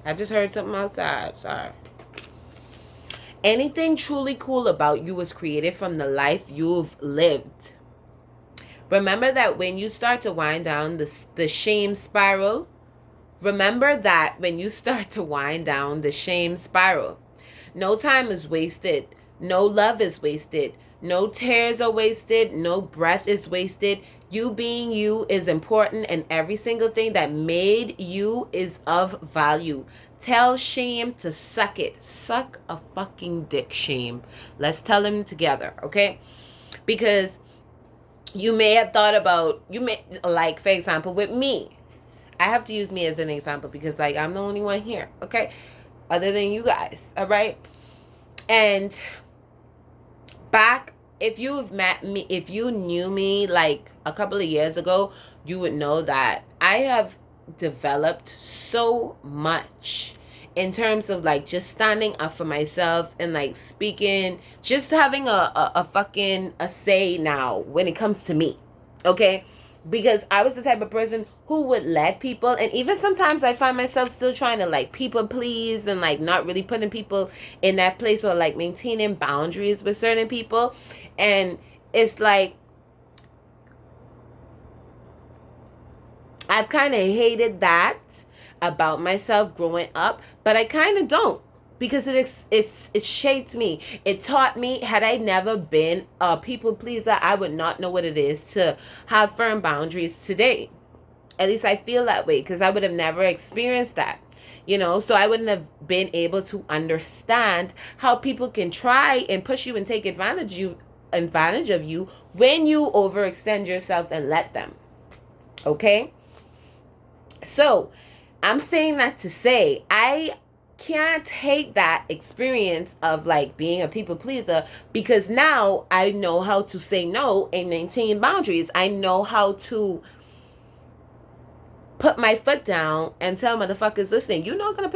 I just heard something outside, sorry. Anything truly cool about you was created from the life you've lived. Remember that when you start to wind down the shame spiral, remember that when you start to wind down the shame spiral, no time is wasted. No love is wasted. No tears are wasted. No breath is wasted. You being you is important, and every single thing that made you is of value. Tell shame to suck it. Suck a fucking dick, shame. Let's tell them together, okay? Because you may have thought about, like, for example, with me. I have to use me as an example because, like, I'm the only one here, okay? Other than you guys, all right? And back, if you've met me, if you knew me, like, a couple of years ago, you would know that I have developed so much in terms of, like, just standing up for myself and, like, speaking, just having a fucking say now when it comes to me, okay? Because I was the type of person who would let people, and even sometimes I find myself still trying to like people please and like not really putting people in that place, or like maintaining boundaries with certain people. And it's like I've kind of hated that about myself growing up, but I kind of don't, because it shaped me. It taught me. Had I never been a people pleaser, I would not know what it is to have firm boundaries today. At least I feel that way, because I would have never experienced that. You know, so I wouldn't have been able to understand how people can try and push you and take advantage of you when you overextend yourself and let them. Okay? So, I'm saying that to say I can't take that experience of like being a people pleaser, because now I know how to say no and maintain boundaries. I know how to put my foot down and tell motherfuckers, listen, you're not gonna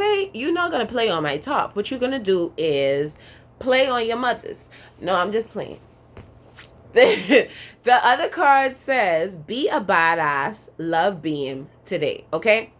play on my top. What you're gonna do is play on your mother's. No, I'm just playing. The other card says, be a badass, love being today. Okay,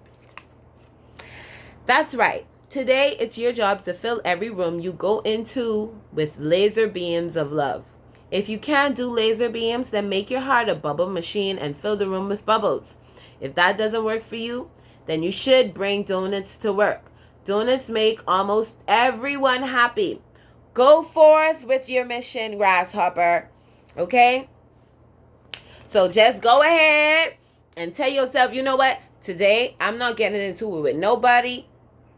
that's right. Today it's your job to fill every room you go into with laser beams of love. If you can't do laser beams, then make your heart a bubble machine and fill the room with bubbles. If that doesn't work for you, then you should bring donuts to work. Donuts make almost everyone happy. Go forth with your mission, grasshopper. Okay? So just go ahead and tell yourself, you know what? Today, I'm not getting into it with nobody.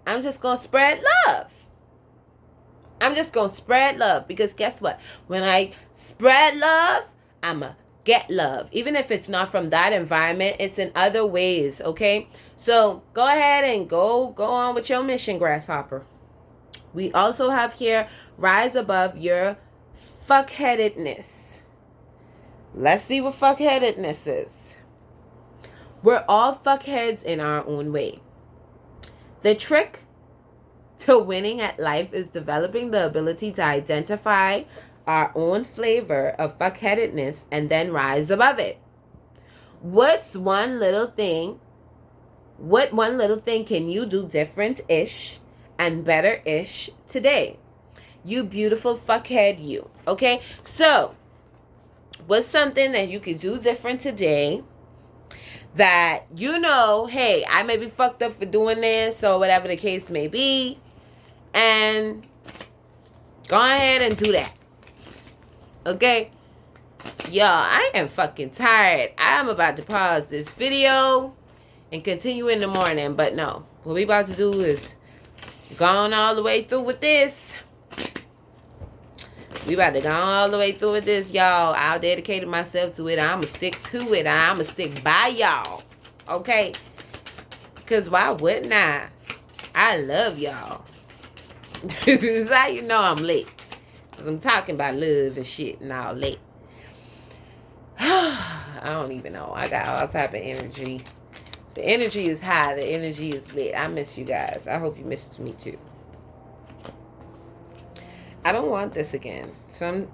I'm just going to spread love. I'm just going to spread love, because guess what? When I spread love, I'm a get love. Even if it's not from that environment, it's in other ways, okay? So go ahead and go on with your mission, grasshopper. We also have here, rise above your fuckheadedness. Let's see what fuckheadedness is. We're all fuckheads in our own way. The trick to winning at life is developing the ability to identify our own flavor of fuckheadedness and then rise above it. What one little thing can you do different-ish and better-ish today? You beautiful fuckhead, you. Okay? So, what's something that you could do different today that you know, hey, I may be fucked up for doing this, or whatever the case may be, and go ahead and do that. Okay? Y'all, I am fucking tired. I'm about to pause this video and continue in the morning, but no. What we about to do is go on all the way through with this. We about to go all the way through with this, y'all. I dedicated myself to it. I'm going to stick to it. I'm going to stick by y'all. Okay? Because why wouldn't I? I love y'all. This is how you know I'm late. Because I'm talking about love and shit and all late. I don't even know. I got all type of energy. The energy is high. The energy is lit. I miss you guys. I hope you missed me too. I don't want this again. So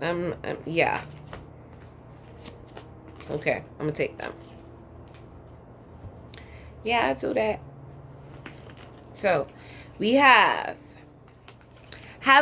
yeah. Okay, I'm gonna take them. Yeah, I'll do that. So, we have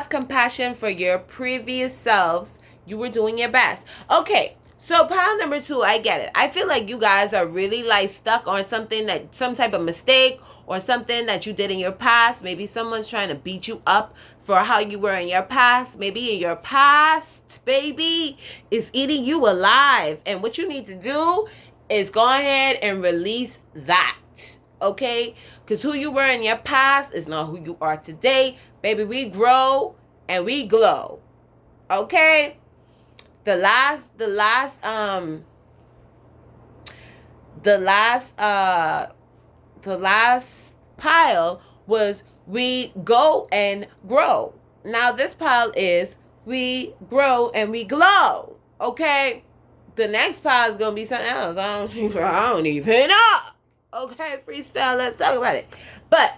compassion for your previous selves. You were doing your best. Okay, so pile number 2, I get it. I feel like you guys are really like stuck on something, that some type of mistake or something that you did in your past. Maybe someone's trying to beat you up for how you were in your past. Maybe in your past, baby, is eating you alive. And what you need to do is go ahead and release that. Okay? Because who you were in your past is not who you are today. Baby, we grow and we glow. Okay? The last pile was we go and grow. Now this pile is we grow and we glow. Okay? The next pile is gonna be something else. I don't even know. Okay, freestyle, let's talk about it. But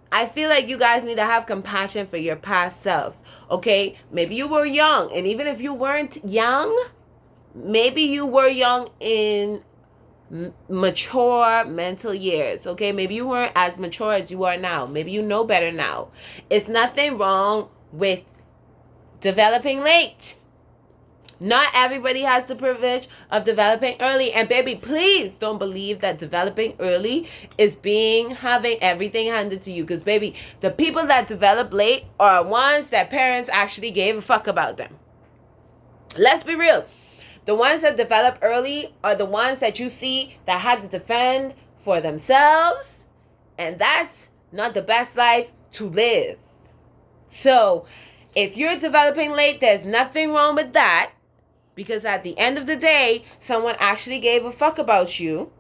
I feel like you guys need to have compassion for your past selves. Okay? Maybe you were young, and even if you weren't young, maybe you were young in mature mental years, okay? Maybe you weren't as mature as you are now. Maybe you know better now. It's nothing wrong with developing late. Not everybody has the privilege of developing early. And baby, please don't believe that developing early is having everything handed to you. Because baby, the people that develop late are ones that parents actually gave a fuck about them. Let's be real. The ones that develop early are the ones that you see that had to defend for themselves. And that's not the best life to live. So if you're developing late, there's nothing wrong with that. Because at the end of the day, someone actually gave a fuck about you.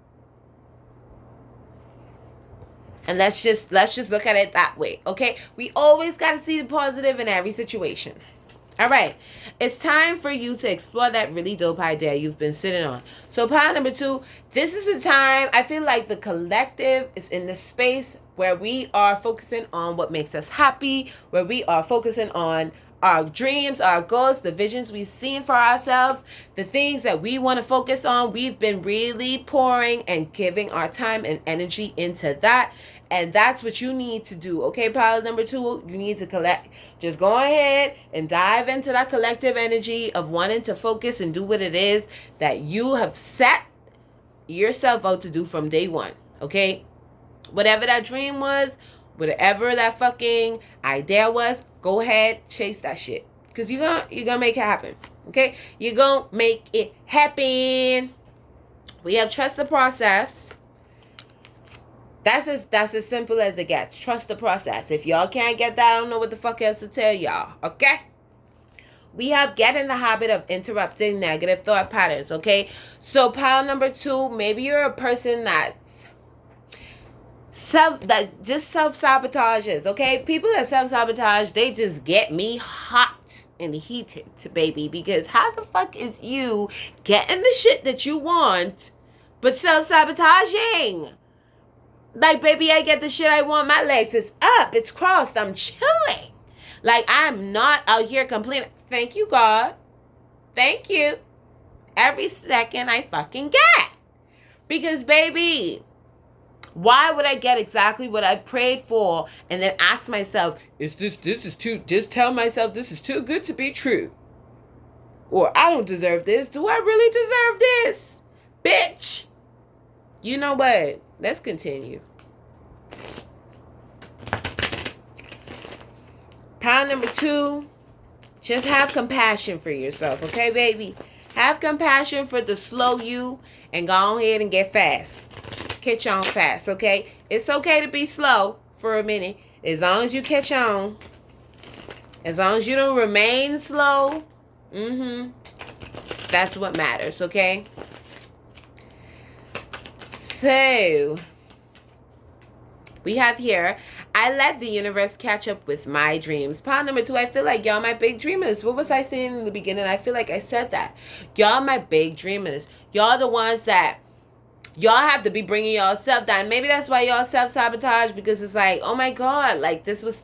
And let's just look at it that way, okay? We always got to see the positive in every situation. All right. It's time for you to explore that really dope idea you've been sitting on. So pile number 2, this is the time I feel like the collective is in the space where we are focusing on what makes us happy, where we are focusing on our dreams, our goals, the visions we've seen for ourselves, the things that we want to focus on. We've been really pouring and giving our time and energy into that. And that's what you need to do. Okay, pile number 2, you need to collect. Just go ahead and dive into that collective energy of wanting to focus and do what it is that you have set yourself out to do from day one. Okay? Whatever that dream was, whatever that fucking idea was, go ahead, chase that shit. Because you're gonna make it happen. Okay? You're gonna make it happen. We have trust the process. That's as simple as it gets. Trust the process. If y'all can't get that, I don't know what the fuck else to tell y'all. Okay? We have get in the habit of interrupting negative thought patterns. Okay? So pile number 2, maybe you're a person that just self-sabotages, okay? People that self-sabotage, they just get me hot and heated, baby, because how the fuck is you getting the shit that you want but self-sabotaging? Like, baby, I get the shit I want, my legs is up, it's crossed, I'm chilling. Like, I'm not out here complaining. Thank you, God. Thank you. Every second I fucking get. Because, baby, why would I get exactly what I prayed for and then ask myself, just tell myself this is too good to be true? Or I don't deserve this. Do I really deserve this? Bitch. You know what? Let's continue. Pile number 2, just have compassion for yourself, okay, baby? Have compassion for the slow you and go ahead and get fast. Catch on fast, okay? It's okay to be slow for a minute. As long as you catch on. As long as you don't remain slow. That's what matters, okay? So, we have here, I let the universe catch up with my dreams. Pile number 2, I feel like y'all my big dreamers. What was I saying in the beginning? I feel like I said that. Y'all my big dreamers. Y'all the ones that y'all have to be bringing yourself down. Maybe that's why y'all self-sabotage, because it's like, oh my God, like this is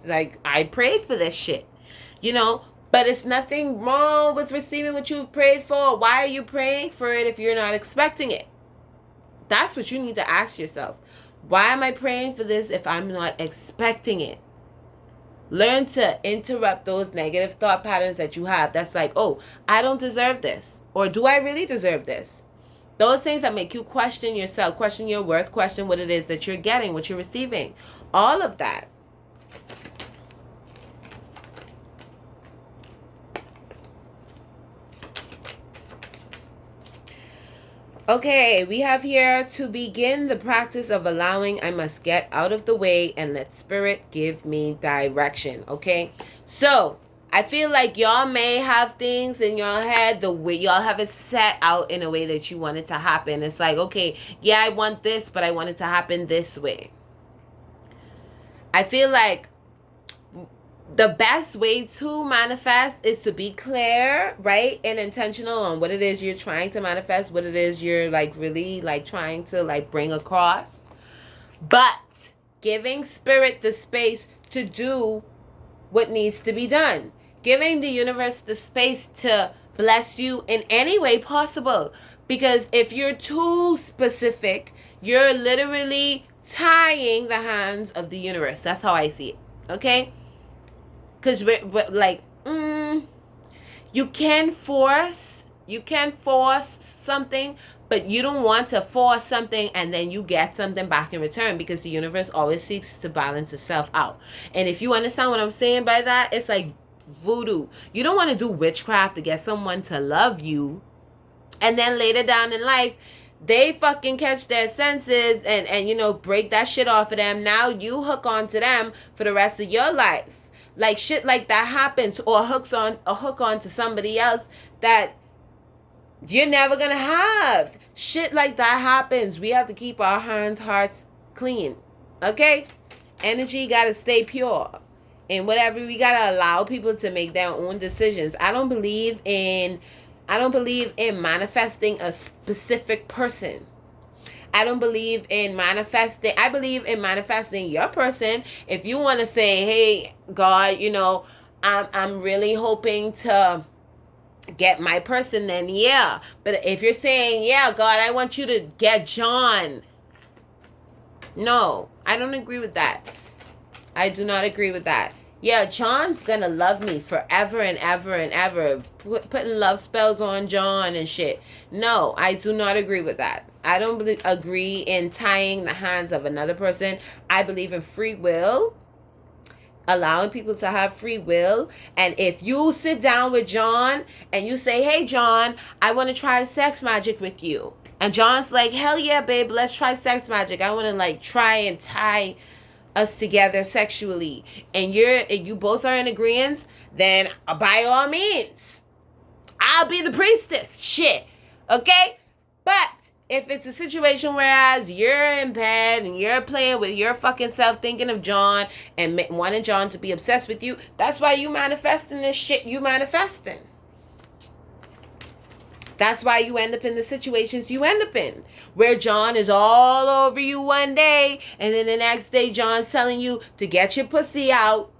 like, I prayed for this shit, you know? But it's nothing wrong with receiving what you've prayed for. Why are you praying for it if you're not expecting it? That's what you need to ask yourself. Why am I praying for this if I'm not expecting it? Learn to interrupt those negative thought patterns that you have. That's like, oh, I don't deserve this. Or do I really deserve this? Those things that make you question yourself, question your worth, question what it is that you're getting, what you're receiving. All of that. Okay, we have here to begin the practice of allowing. I must get out of the way and let spirit give me direction. Okay, so I feel like y'all may have things in your head the way y'all have it set out in a way that you want it to happen. It's like, okay, yeah, I want this, but I want it to happen this way. I feel like the best way to manifest is to be clear, right, and intentional on what it is you're trying to manifest, what it is you're like really like trying to like bring across, but giving spirit the space to do what needs to be done, giving the universe the space to bless you in any way possible. Because if you're too specific, you're literally tying the hands of the universe. That's how I see it. Okay? Because we're like, you can force something, but you don't want to force something and then you get something back in return, because the universe always seeks to balance itself out. And if you understand what I'm saying by that, it's like voodoo. You don't want to do witchcraft to get someone to love you, and then later down in life they fucking catch their senses and you know, break that shit off of them. Now you hook on to them for the rest of your life. Like shit like that happens, or hook on to somebody else that you're never gonna have. Shit like that happens. We have to keep our hands, hearts clean. Okay? Energy gotta stay pure. And whatever, we gotta allow people to make their own decisions. I don't believe in manifesting a specific person. I don't believe in manifesting. I believe in manifesting your person. If you want to say, hey, God, you know, I'm really hoping to get my person, then yeah. But if you're saying, yeah, God, I want you to get John. No, I don't agree with that. I do not agree with that. Yeah, John's gonna love me forever and ever and ever. Putting love spells on John and shit. No, I do not agree with that. I don't agree in tying the hands of another person. I believe in free will. Allowing people to have free will. And if you sit down with John and you say, hey, John, I want to try sex magic with you. And John's like, hell yeah, babe, let's try sex magic. I want to like try and tie us together sexually, and you both are in agreement, then by all means, I'll be the priestess. Shit. Okay? But if it's a situation whereas you're in bed and you're playing with your fucking self, thinking of John and wanting John to be obsessed with you, that's why you manifesting this shit you manifesting. That's why you end up in the situations you end up in, where John is all over you one day, and then the next day John's telling you to get your pussy out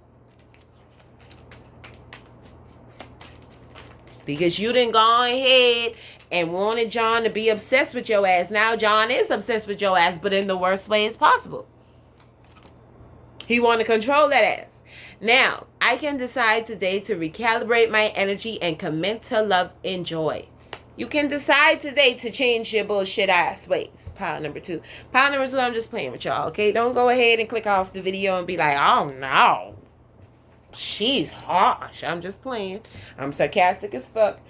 because you didn't go ahead and wanted John to be obsessed with your ass. Now John is obsessed with your ass, but in the worst way as possible. He want to control that ass. Now, I can decide today to recalibrate my energy and commit to love and joy. You can decide today to change your bullshit ass ways. Pile number 2. Pile number 2, I'm just playing with y'all, okay? Don't go ahead and click off the video and be like, oh no, she's harsh. I'm just playing. I'm sarcastic as fuck.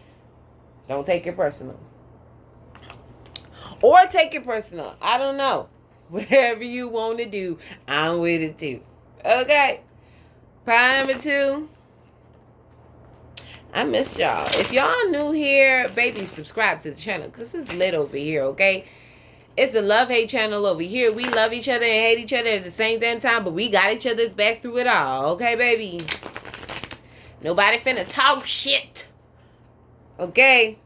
Don't take it personal. Or take it personal. I don't know. Whatever you want to do, I'm with it too. Okay? Pile number 2. I miss y'all. If y'all new here, baby, subscribe to the channel, because it's lit over here, okay? It's a love-hate channel over here. We love each other and hate each other at the same damn time, but we got each other's back through it all, okay, baby? Nobody finna talk shit, okay?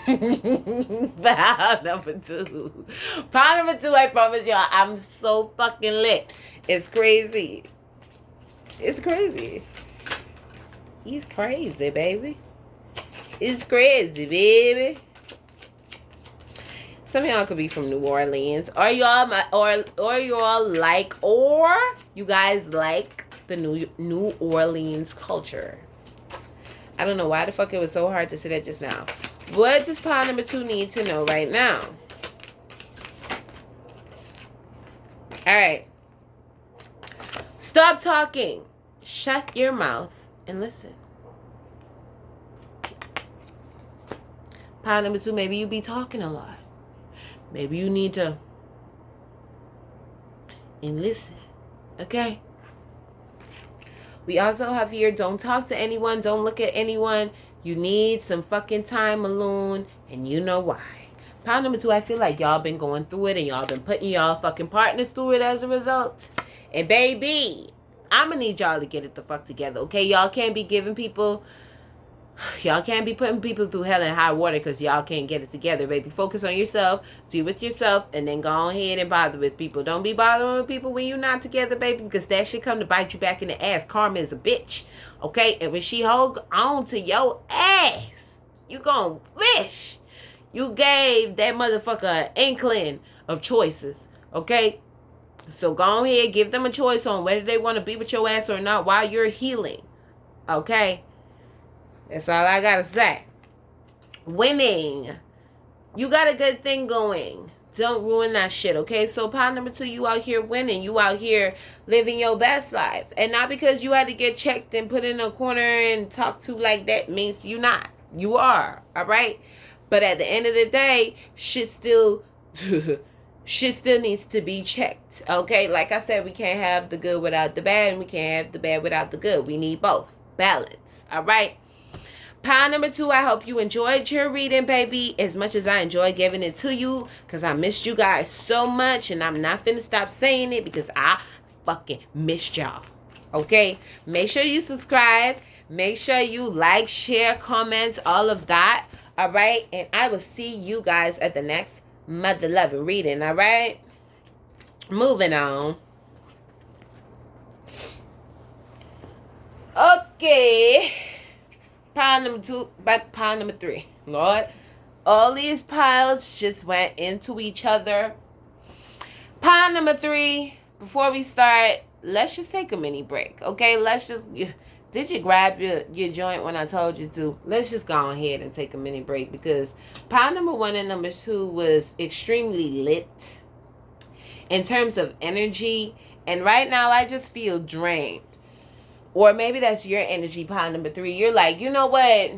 Pile number 2. Pile number 2, I promise y'all, I'm so fucking lit. It's crazy. It's crazy. He's crazy, baby. It's crazy, baby. Some of y'all could be from New Orleans. Or y'all you guys like the New Orleans culture. I don't know why the fuck it was so hard to say that just now. What does pile number 2 need to know right now? Alright. Stop talking. Shut your mouth and listen. Pile number 2, maybe you be talking a lot. Maybe you need to and listen. Okay? We also have here, don't talk to anyone, don't look at anyone. You need some fucking time alone, and you know why. Pile number 2, I feel like y'all been going through it, and y'all been putting y'all fucking partners through it as a result. And baby, I'm gonna need y'all to get it the fuck together, okay? Y'all can't be putting people through hell and high water because y'all can't get it together, baby. Focus on yourself, deal with yourself, and then go ahead and bother with people. Don't be bothering with people when you're not together, baby, because that shit come to bite you back in the ass. Karma is a bitch, okay? And when she hold on to your ass, You gonna wish you gave that motherfucker an inkling of choices, okay? So go ahead, give them a choice on whether they want to be with your ass or not while you're healing, okay? That's all I gotta say. Winning. You got a good thing going. Don't ruin that shit, okay? So pile number 2, you out here winning. You out here living your best life. And not because you had to get checked and put in a corner and talked to like that means you not. You are, all right? But at the end of the day, shit still needs to be checked, okay? Like I said, we can't have the good without the bad, and we can't have the bad without the good. We need both. Balance, all right? Pile number 2, I hope you enjoyed your reading, baby, as much as I enjoyed giving it to you, because I missed you guys so much, and I'm not finna stop saying it because I fucking missed y'all, okay? Make sure you subscribe. Make sure you like, share, comment, all of that, all right? And I will see you guys at the next mother loving reading, all right? Moving on. Okay. Pile number 2, back pile number 3. Lord, all these piles just went into each other. Pile number 3, before we start, let's just take a mini break, okay? Let's just, did you grab your joint when I told you to? Let's just go ahead and take a mini break, because pile number 1 and number 2 was extremely lit in terms of energy. And right now, I just feel drained. Or maybe that's your energy, pile number 3. You're like, you know what?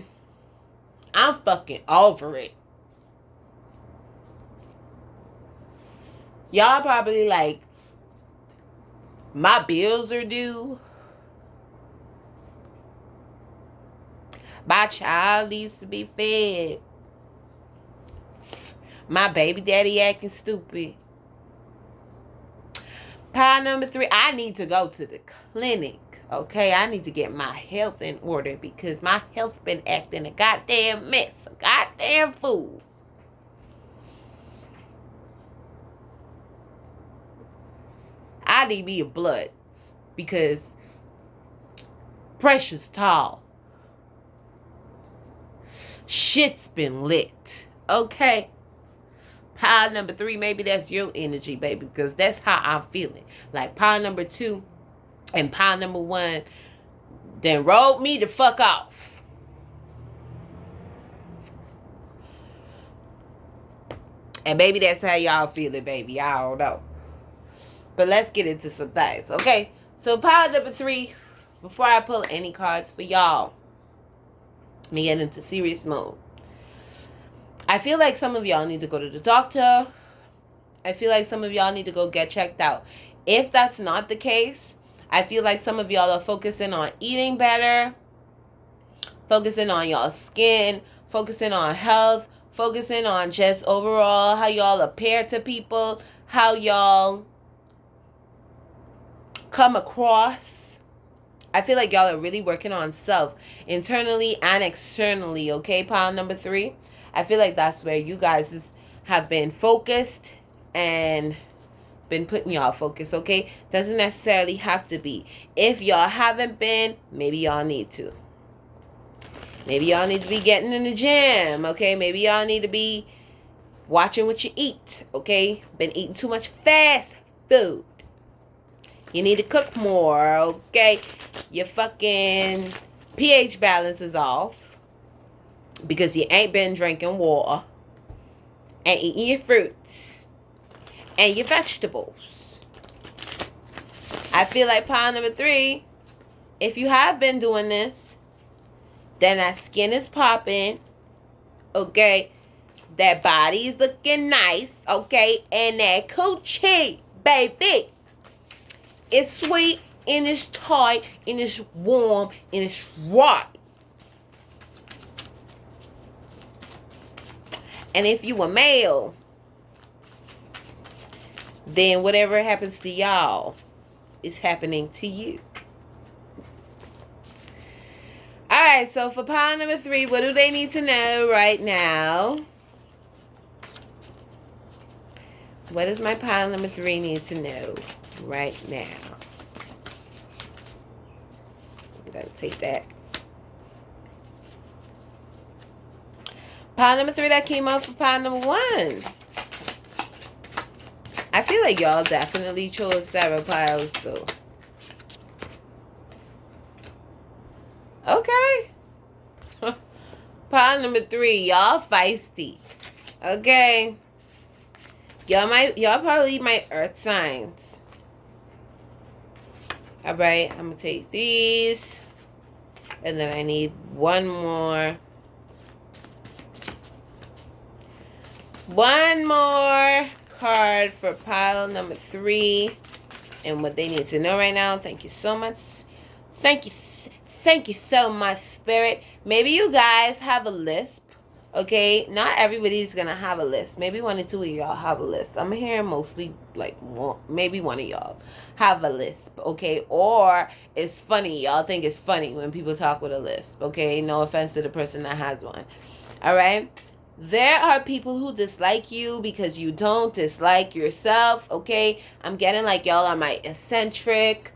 I'm fucking over it. Y'all probably like, my bills are due. My child needs to be fed. My baby daddy acting stupid. Pile number 3, I need to go to the clinic. Okay, I need to get my health in order because my health's been acting a goddamn mess. A goddamn fool. I need me a blood because pressure's tall. Shit's been lit. Okay. Pile number 3, maybe that's your energy, baby, because that's how I'm feeling. Like pile number 2 and pile number 1 then rolled me the fuck off. And maybe that's how y'all feeling, baby. I don't know. But let's get into some things, okay? So pile number 3, before I pull any cards for y'all, let me get into serious mode. I feel like some of y'all need to go to the doctor. I feel like some of y'all need to go get checked out. If that's not the case, I feel like some of y'all are focusing on eating better, focusing on y'all skin, focusing on health, focusing on just overall how y'all appear to people, how y'all come across. I feel like y'all are really working on self, internally and externally, okay, pile number 3? I feel like that's where you guys have been focused and been putting y'all focus, okay? Doesn't necessarily have to be. If y'all haven't been, maybe y'all need to. Maybe y'all need to be getting in the gym, okay? Maybe y'all need to be watching what you eat, okay? Been eating too much fast food. You need to cook more, okay? Your fucking pH balance is off because you ain't been drinking water and eating your fruits and your vegetables. I feel like pile number 3, if you have been doing this, then that skin is popping, okay? That body is looking nice, okay? And that coochie, baby, it's sweet and it's tight and it's warm and it's right. And if you a male, then whatever happens to y'all is happening to you. Alright, so for pile number 3, what do they need to know right now? What does my pile number 3 need to know right now? I'm going to take that. Pile number 3 that came out for pile number 1. I feel like y'all definitely chose Sarah piles too. Okay. Pile number 3, y'all feisty. Okay. Y'all probably my earth signs. Alright, I'm gonna take these. And then I need one more. One more card for pile number 3. And what they need to know right now. Thank you so much. Thank you so much, Spirit. Maybe you guys have a lisp. Okay, not everybody's gonna have a list. Maybe 1 or 2 of y'all have a list. I'm hearing mostly like maybe 1 of y'all have a lisp. Okay, or it's funny. Y'all think it's funny when people talk with a lisp. Okay, no offense to the person that has one. All right. There are people who dislike you because you don't dislike yourself. Okay, I'm getting like y'all are my eccentric,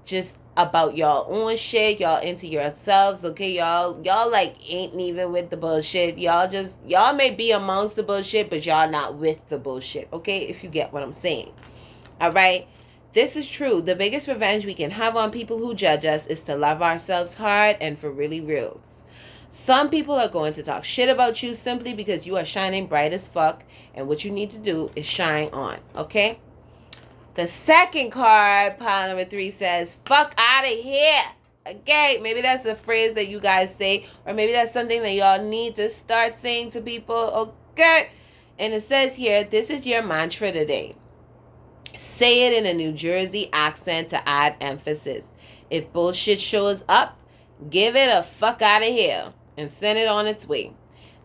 just about y'all own shit. Y'all into yourselves. Okay, y'all like ain't even with the bullshit. Y'all may be amongst the bullshit, but y'all not with the bullshit. Okay, if you get what I'm saying. All right, this is true. The biggest revenge we can have on people who judge us is to love ourselves hard and for really reals. Some people are going to talk shit about you simply because you are shining bright as fuck, and what you need to do is shine on. Okay. The second card, pile number 3, says, fuck out of here. Okay, maybe that's a phrase that you guys say, or maybe that's something that y'all need to start saying to people. Okay. And it says here, this is your mantra today. Say it in a New Jersey accent to add emphasis. If bullshit shows up, give it a fuck out of here and send it on its way.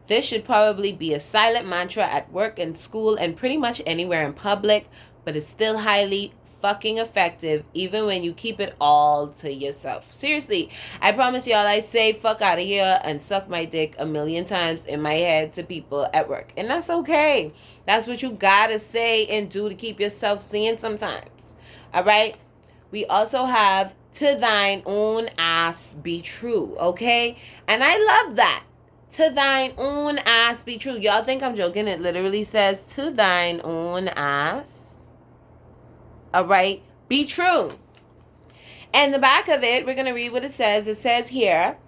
This should probably be a silent mantra at work and school and pretty much anywhere in public, but it's still highly fucking effective even when you keep it all to yourself. Seriously, I promise y'all I say fuck out of here and suck my dick a million times in my head to people at work. And that's okay. That's what you gotta say and do to keep yourself sane sometimes. Alright? We also have to thine own ass be true. Okay? And I love that. To thine own ass be true. Y'all think I'm joking? It literally says to thine own ass. Alright? Be true. And the back of it, we're going to read what it says. It says here,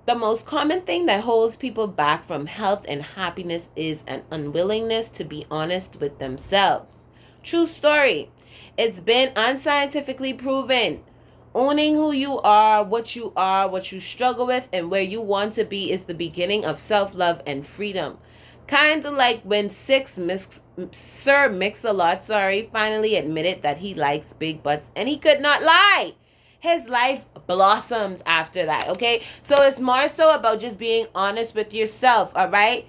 the most common thing that holds people back from health and happiness is an unwillingness to be honest with themselves. True story. It's been unscientifically proven. Owning who you are, what you struggle with, and where you want to be is the beginning of self-love and freedom. Kind of like when Sir Mix-a-Lot, finally admitted that he likes big butts, and he could not lie. His life blossoms after that, okay? So it's more so about just being honest with yourself, all right?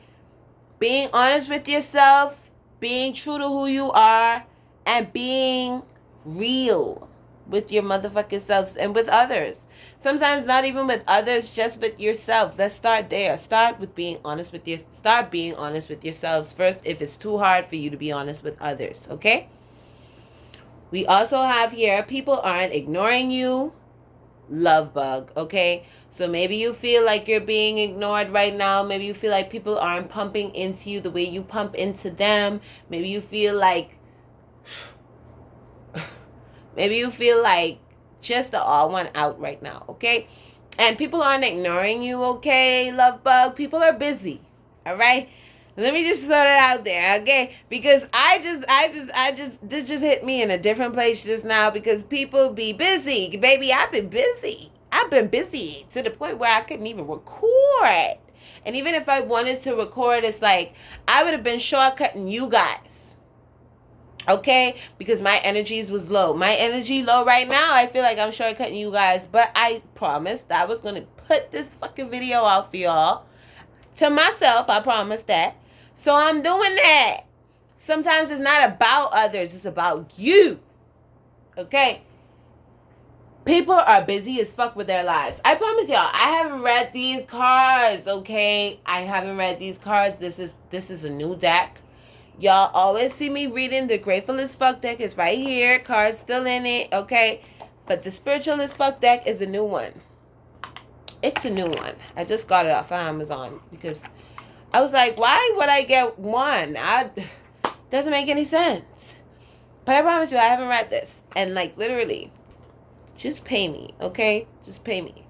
Being honest with yourself, being true to who you are, and being real with your motherfucking selves and with others. Sometimes not even with others, just with yourself. Let's start there. Start being honest with yourselves first if it's too hard for you to be honest with others, okay? We also have here, people aren't ignoring you. Love bug, okay? So maybe you feel like you're being ignored right now. Maybe you feel like people aren't pumping into you the way you pump into them. Maybe you feel like just the all one out right now, okay? And people aren't ignoring you, okay, love bug? People are busy, all right? Let me just throw it out there, okay? Because this just hit me in a different place just now because people be busy. Baby, I've been busy. I've been busy to the point where I couldn't even record. And even if I wanted to record, it's like I would have been shortcutting you guys. Okay? Because my energies was low. My energy low right now. I feel like I'm shortcutting you guys. But I promised I was going to put this fucking video out for y'all. To myself, I promised that. So I'm doing that. Sometimes it's not about others. It's about you. Okay? People are busy as fuck with their lives. I promise y'all, I haven't read these cards, okay? I haven't read these cards. This is a new deck. Y'all always see me reading the Grateful as Fuck deck. It's right here. Cards still in it, okay? But the Spiritual as Fuck deck is a new one. It's a new one. I just got it off of Amazon because I was like, why would I get one? Doesn't make any sense. But I promise you, I haven't read this. And like literally, just pay me, okay? Just pay me.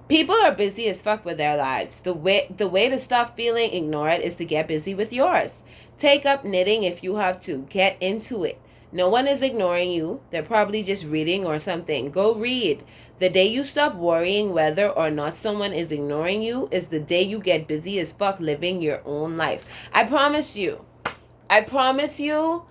People are busy as fuck with their lives. The way to stop feeling ignored is to get busy with yours. Take up knitting if you have to. Get into it. No one is ignoring you. They're probably just reading or something. Go read. The day you stop worrying whether or not someone is ignoring you is the day you get busy as fuck living your own life. I promise you. I promise you.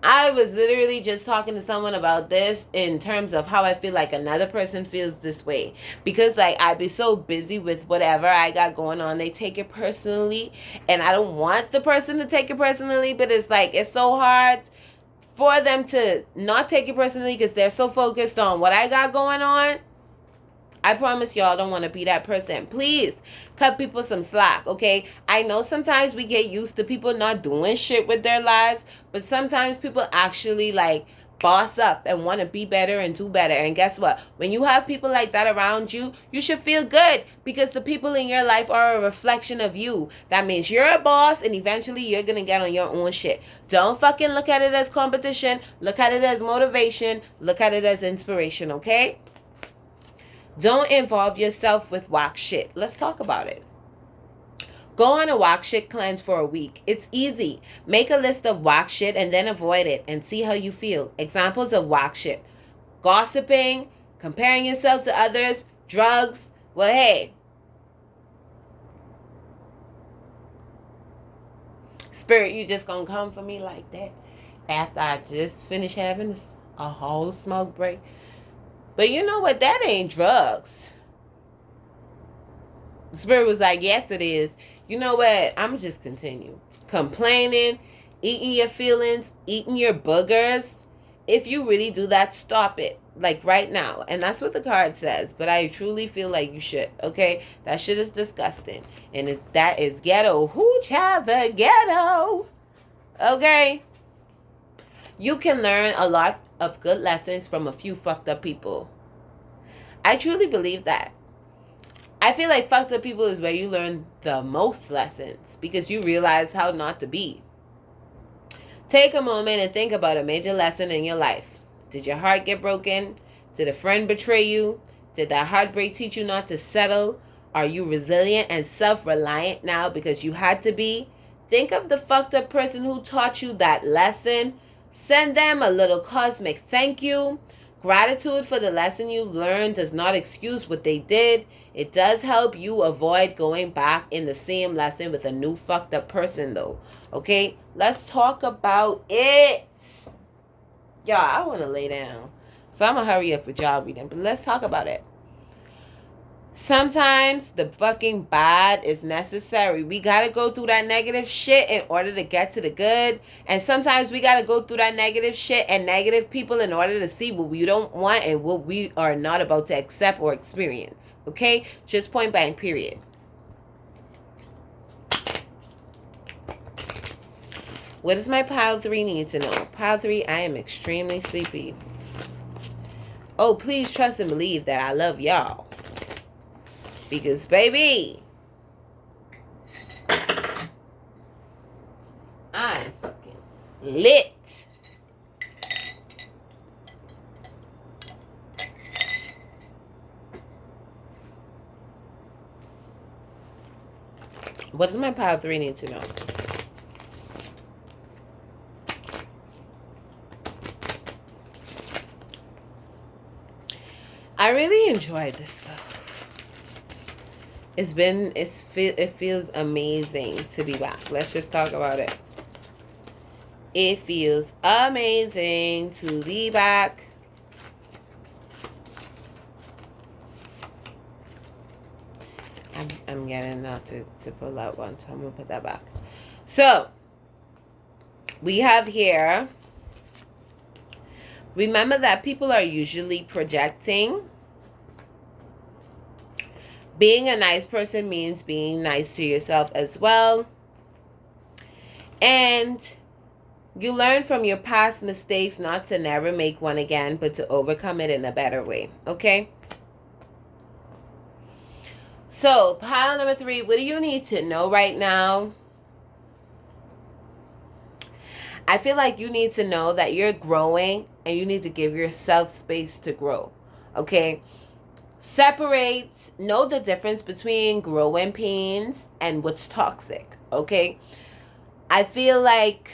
I was literally just talking to someone about this in terms of how I feel like another person feels this way. Because, like, I'd be so busy with whatever I got going on, they take it personally. And I don't want the person to take it personally, but it's like, it's so hard for them to not take it personally because they're so focused on what I got going on. I promise y'all don't want to be that person. Please cut people some slack, okay? I know sometimes we get used to people not doing shit with their lives, but sometimes people actually like boss up and want to be better and do better. And guess what? When you have people like that around you, you should feel good because the people in your life are a reflection of you. That means you're a boss and eventually you're going to get on your own shit. Don't fucking look at it as competition. Look at it as motivation. Look at it as inspiration, okay? Don't involve yourself with whack shit. Let's talk about it. Go on a whack shit cleanse for a week. It's easy. Make a list of whack shit and then avoid it and see how you feel. Examples of whack shit. Gossiping, comparing yourself to others, drugs. Well, hey. Spirit, you just gonna come for me like that after I just finished having a whole smoke break? But you know what? That ain't drugs. Spirit was like, yes, it is. You know what? I'm just continue. Complaining, eating your feelings, eating your boogers. If you really do that, stop it. Like right now. And that's what the card says. But I truly feel like you should. Okay? That shit is disgusting. And that is ghetto. Who child the ghetto? Okay? You can learn a lot of good lessons from a few fucked up people. I truly believe that. I feel like fucked up people is where you learn the most lessons because you realize how not to be. Take a moment and think about a major lesson in your life. Did your heart get broken? Did a friend betray you? Did that heartbreak teach you not to settle? Are you resilient and self-reliant now because you had to be? Think of the fucked up person who taught you that lesson. Send them a little cosmic thank you. Gratitude for the lesson you learned does not excuse what they did. It does help you avoid going back in the same lesson with a new fucked up person though. Okay? Let's talk about it. Y'all, I want to lay down. So I'm going to hurry up with y'all reading. But let's talk about it. Sometimes the fucking bad is necessary. We gotta go through that negative shit in order to get to the good. And sometimes we gotta go through that negative shit and negative people in order to see what we don't want and what we are not about to accept or experience. Okay? Just point blank, period. What does my pile 3 need to know? Pile 3, I am extremely sleepy. Oh, please trust and believe that I love y'all. Because, baby, I'm fucking lit. What does my pile 3 need to know? I really enjoyed this stuff. It feels amazing to be back. Let's just talk about it. It feels amazing to be back. I'm getting not to pull out one, so I'm gonna put that back. So we have here, remember that people are usually projecting. Being a nice person means being nice to yourself as well. And you learn from your past mistakes not to never make one again, but to overcome it in a better way. Okay? So, pile number 3, what do you need to know right now? I feel like you need to know that you're growing and you need to give yourself space to grow. Okay? Separate, know the difference between growing pains and what's toxic. Okay? I feel like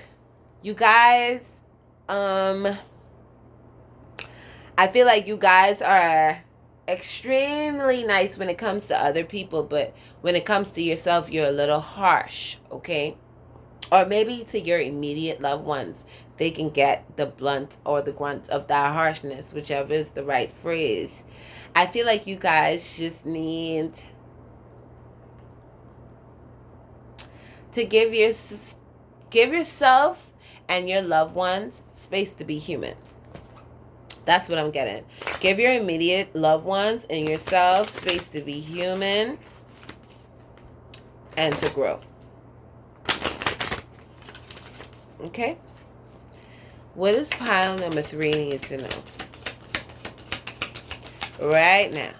you guys, I feel like you guys are extremely nice when it comes to other people, but when it comes to yourself, you're a little harsh, okay? Or maybe to your immediate loved ones, they can get the blunt or the grunt of that harshness, whichever is the right phrase. I feel like you guys just need to give yourself and your loved ones space to be human. That's what I'm getting. Give your immediate loved ones and yourself space to be human and to grow. Okay? What does pile number 3 need to know? Right now.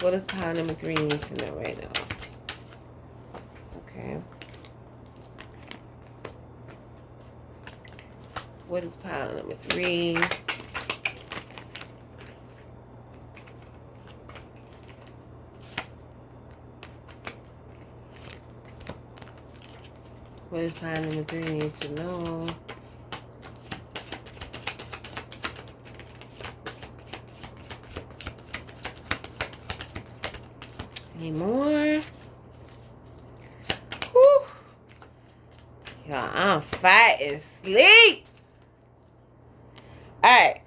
What does pile number 3 need to know right now? Okay. What is pile number 3? What does pile number 3 need to know? Any more? Whew. Y'all, I'm fighting sleep. Alright.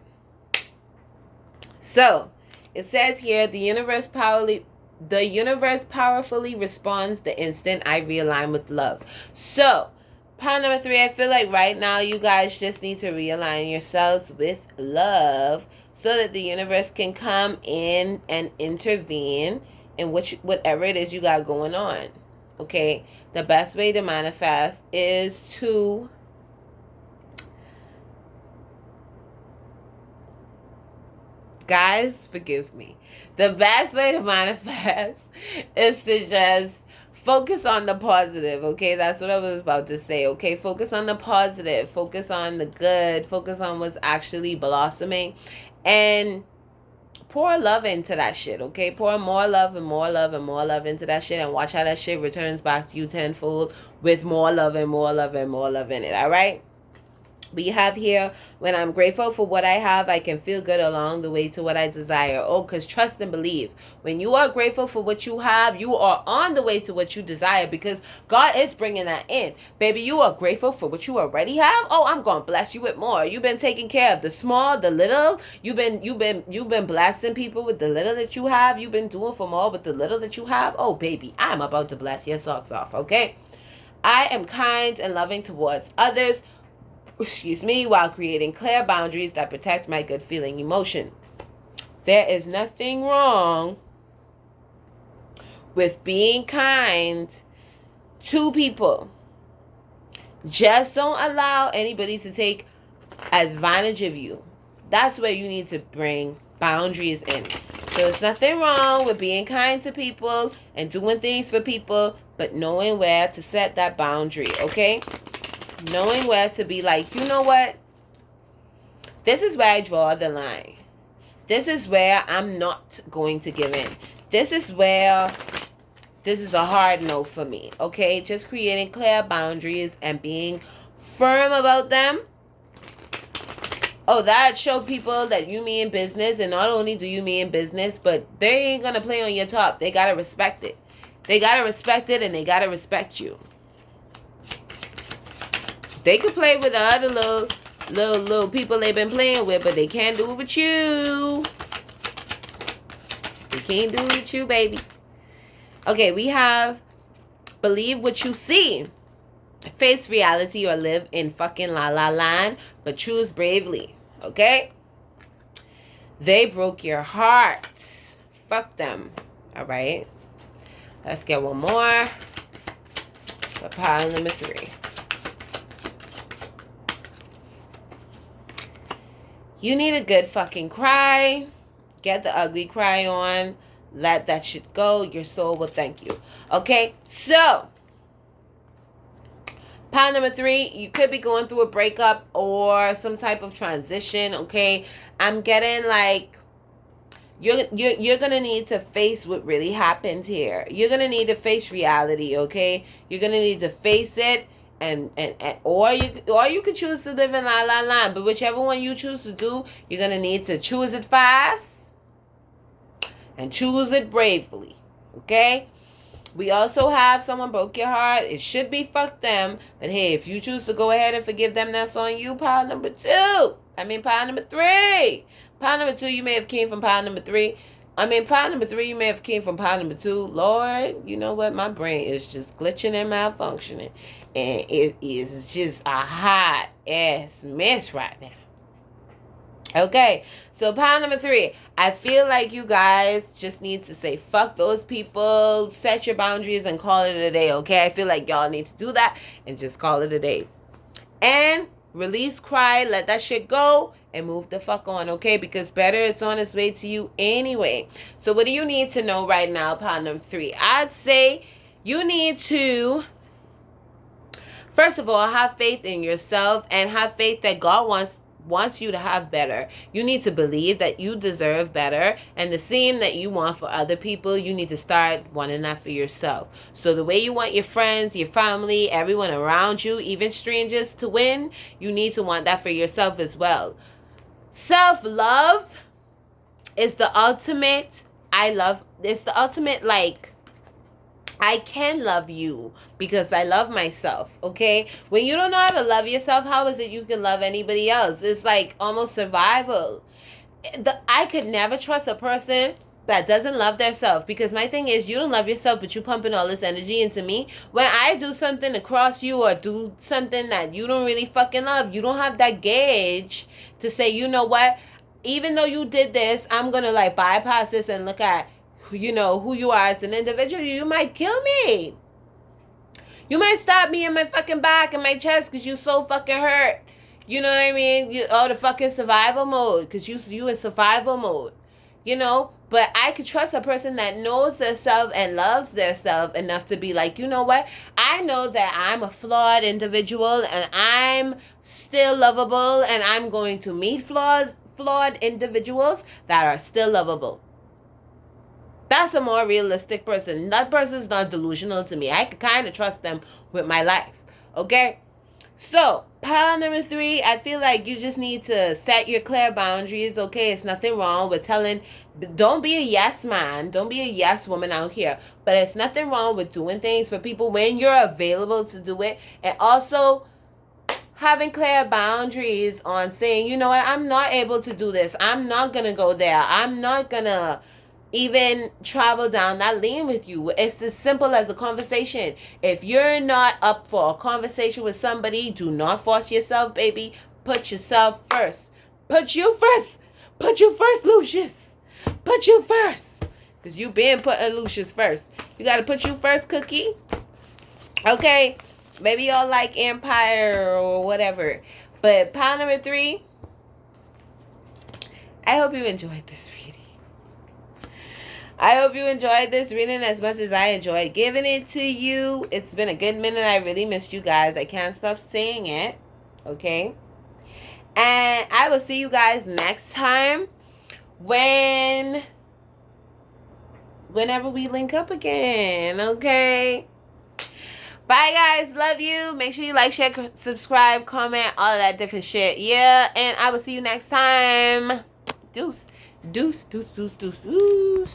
So, it says here, the universe powerfully responds the instant I realign with love. So, pile number 3, I feel like right now you guys just need to realign yourselves with love so that the universe can come in and intervene in whatever it is you got going on. Okay? The best way to manifest is to guys, forgive me. The best way to manifest is to just focus on the positive, okay? That's what I was about to say, okay? Focus on the positive. Focus on the good. Focus on what's actually blossoming. And pour love into that shit, okay? Pour more love and more love and more love into that shit and watch how that shit returns back to you tenfold with more love and more love and more love in it, all right? We have here, when I'm grateful for what I have, I can feel good along the way to what I desire. Oh, because trust and believe. When you are grateful for what you have, you are on the way to what you desire because God is bringing that in. Baby, you are grateful for what you already have. Oh, I'm going to bless you with more. You've been taking care of the small, the little. You've been blessing people with the little that you have. You've been doing for more with the little that you have. Oh, baby, I'm about to bless your socks off, okay? I am kind and loving towards others, while creating clear boundaries that protect my good feeling emotion. There is nothing wrong with being kind to people. Just don't allow anybody to take advantage of you. That's where you need to bring boundaries in. So there's nothing wrong with being kind to people and doing things for people, but knowing where to set that boundary, okay? Knowing where to be like, you know what? This is where I draw the line. This is where I'm not going to give in. This is where this is a hard no for me. Okay? Just creating clear boundaries and being firm about them. Oh, that show people that you mean business. And not only do you mean business, but they ain't going to play on your top. They got to respect it. They got to respect it and they got to respect you. They could play with the other little people they've been playing with, but they can't do it with you. They can't do it with you, baby. Okay, we have believe what you see. Face reality or live in fucking la la land, but choose bravely. Okay? They broke your heart. Fuck them. Alright? Let's get one more. For pile number 3. You need a good fucking cry. Get the ugly cry on. Let that shit go. Your soul will thank you. Okay? So, pile number 3, you could be going through a breakup or some type of transition, okay? I'm getting like you're gonna need to face what really happened here. You're gonna need to face reality, okay? You're gonna need to face it, and or you could choose to live in la la land. But whichever one you choose to do, you're gonna need to choose it fast and choose it bravely, okay? We also have someone broke your heart. It should be fuck them. But hey, if you choose to go ahead and forgive them, that's on you. Pile number 2. Pile number 3. Pile number 2, you may have came from pile number 3. Pile number 3, you may have came from pile number 2. Lord, you know what? My brain is just glitching and malfunctioning. And it is just a hot ass mess right now. Okay, so pile number 3. I feel like you guys just need to say fuck those people, set your boundaries, and call it a day, okay? I feel like y'all need to do that and just call it a day. And release, cry, let that shit go, and move the fuck on, okay? Because better is on its way to you anyway. So what do you need to know right now, pile number 3? I'd say you need to, first of all, have faith in yourself and have faith that God wants you to have better. You need to believe that you deserve better, and the same that you want for other people, you need to start wanting that for yourself. So the way you want your friends, your family, everyone around you, even strangers, to win, you need to want that for yourself as well. Self-love is the ultimate, it's the ultimate, like, I can love you because I love myself, okay? When you don't know how to love yourself, how is it you can love anybody else? It's like almost survival. I could never trust a person that doesn't love themselves, because my thing is, you don't love yourself, but you pumping all this energy into me. When I do something across you or do something that you don't really fucking love, you don't have that gauge to say, you know what? Even though you did this, I'm going to like bypass this and look at, you know, who you are as an individual. You might kill me. You might stab me in my fucking back and my chest because you so fucking hurt. You know what I mean? The fucking survival mode, because you in survival mode. You know? But I could trust a person that knows their self and loves their self enough to be like, you know what? I know that I'm a flawed individual and I'm still lovable, and I'm going to meet flawed individuals that are still lovable. That's a more realistic person. That person's not delusional to me. I can kind of trust them with my life. Okay? So, pile number 3, I feel like you just need to set your clear boundaries, okay? It's nothing wrong with don't be a yes man. Don't be a yes woman out here. But it's nothing wrong with doing things for people when you're available to do it. And also, having clear boundaries on saying, you know what, I'm not able to do this. I'm not going to go there. I'm not going to even travel down that lane with you. It's as simple as a conversation. If you're not up for a conversation with somebody, do not force yourself, baby. Put yourself first. Put you first. Put you first, Lucius. Put you first. Because you been putting Lucius first. You got to put you first, Cookie. Okay? Maybe y'all like Empire or whatever. But pile number 3, I hope you enjoyed this reading. I hope you enjoyed this reading as much as I enjoyed giving it to you. It's been a good minute. I really missed you guys. I can't stop saying it. Okay? And I will see you guys next time whenever we link up again. Okay? Bye, guys. Love you. Make sure you like, share, subscribe, comment, all of that different shit. Yeah? And I will see you next time. Deuce. Deuce, deuce, deuce, deuce, deuce.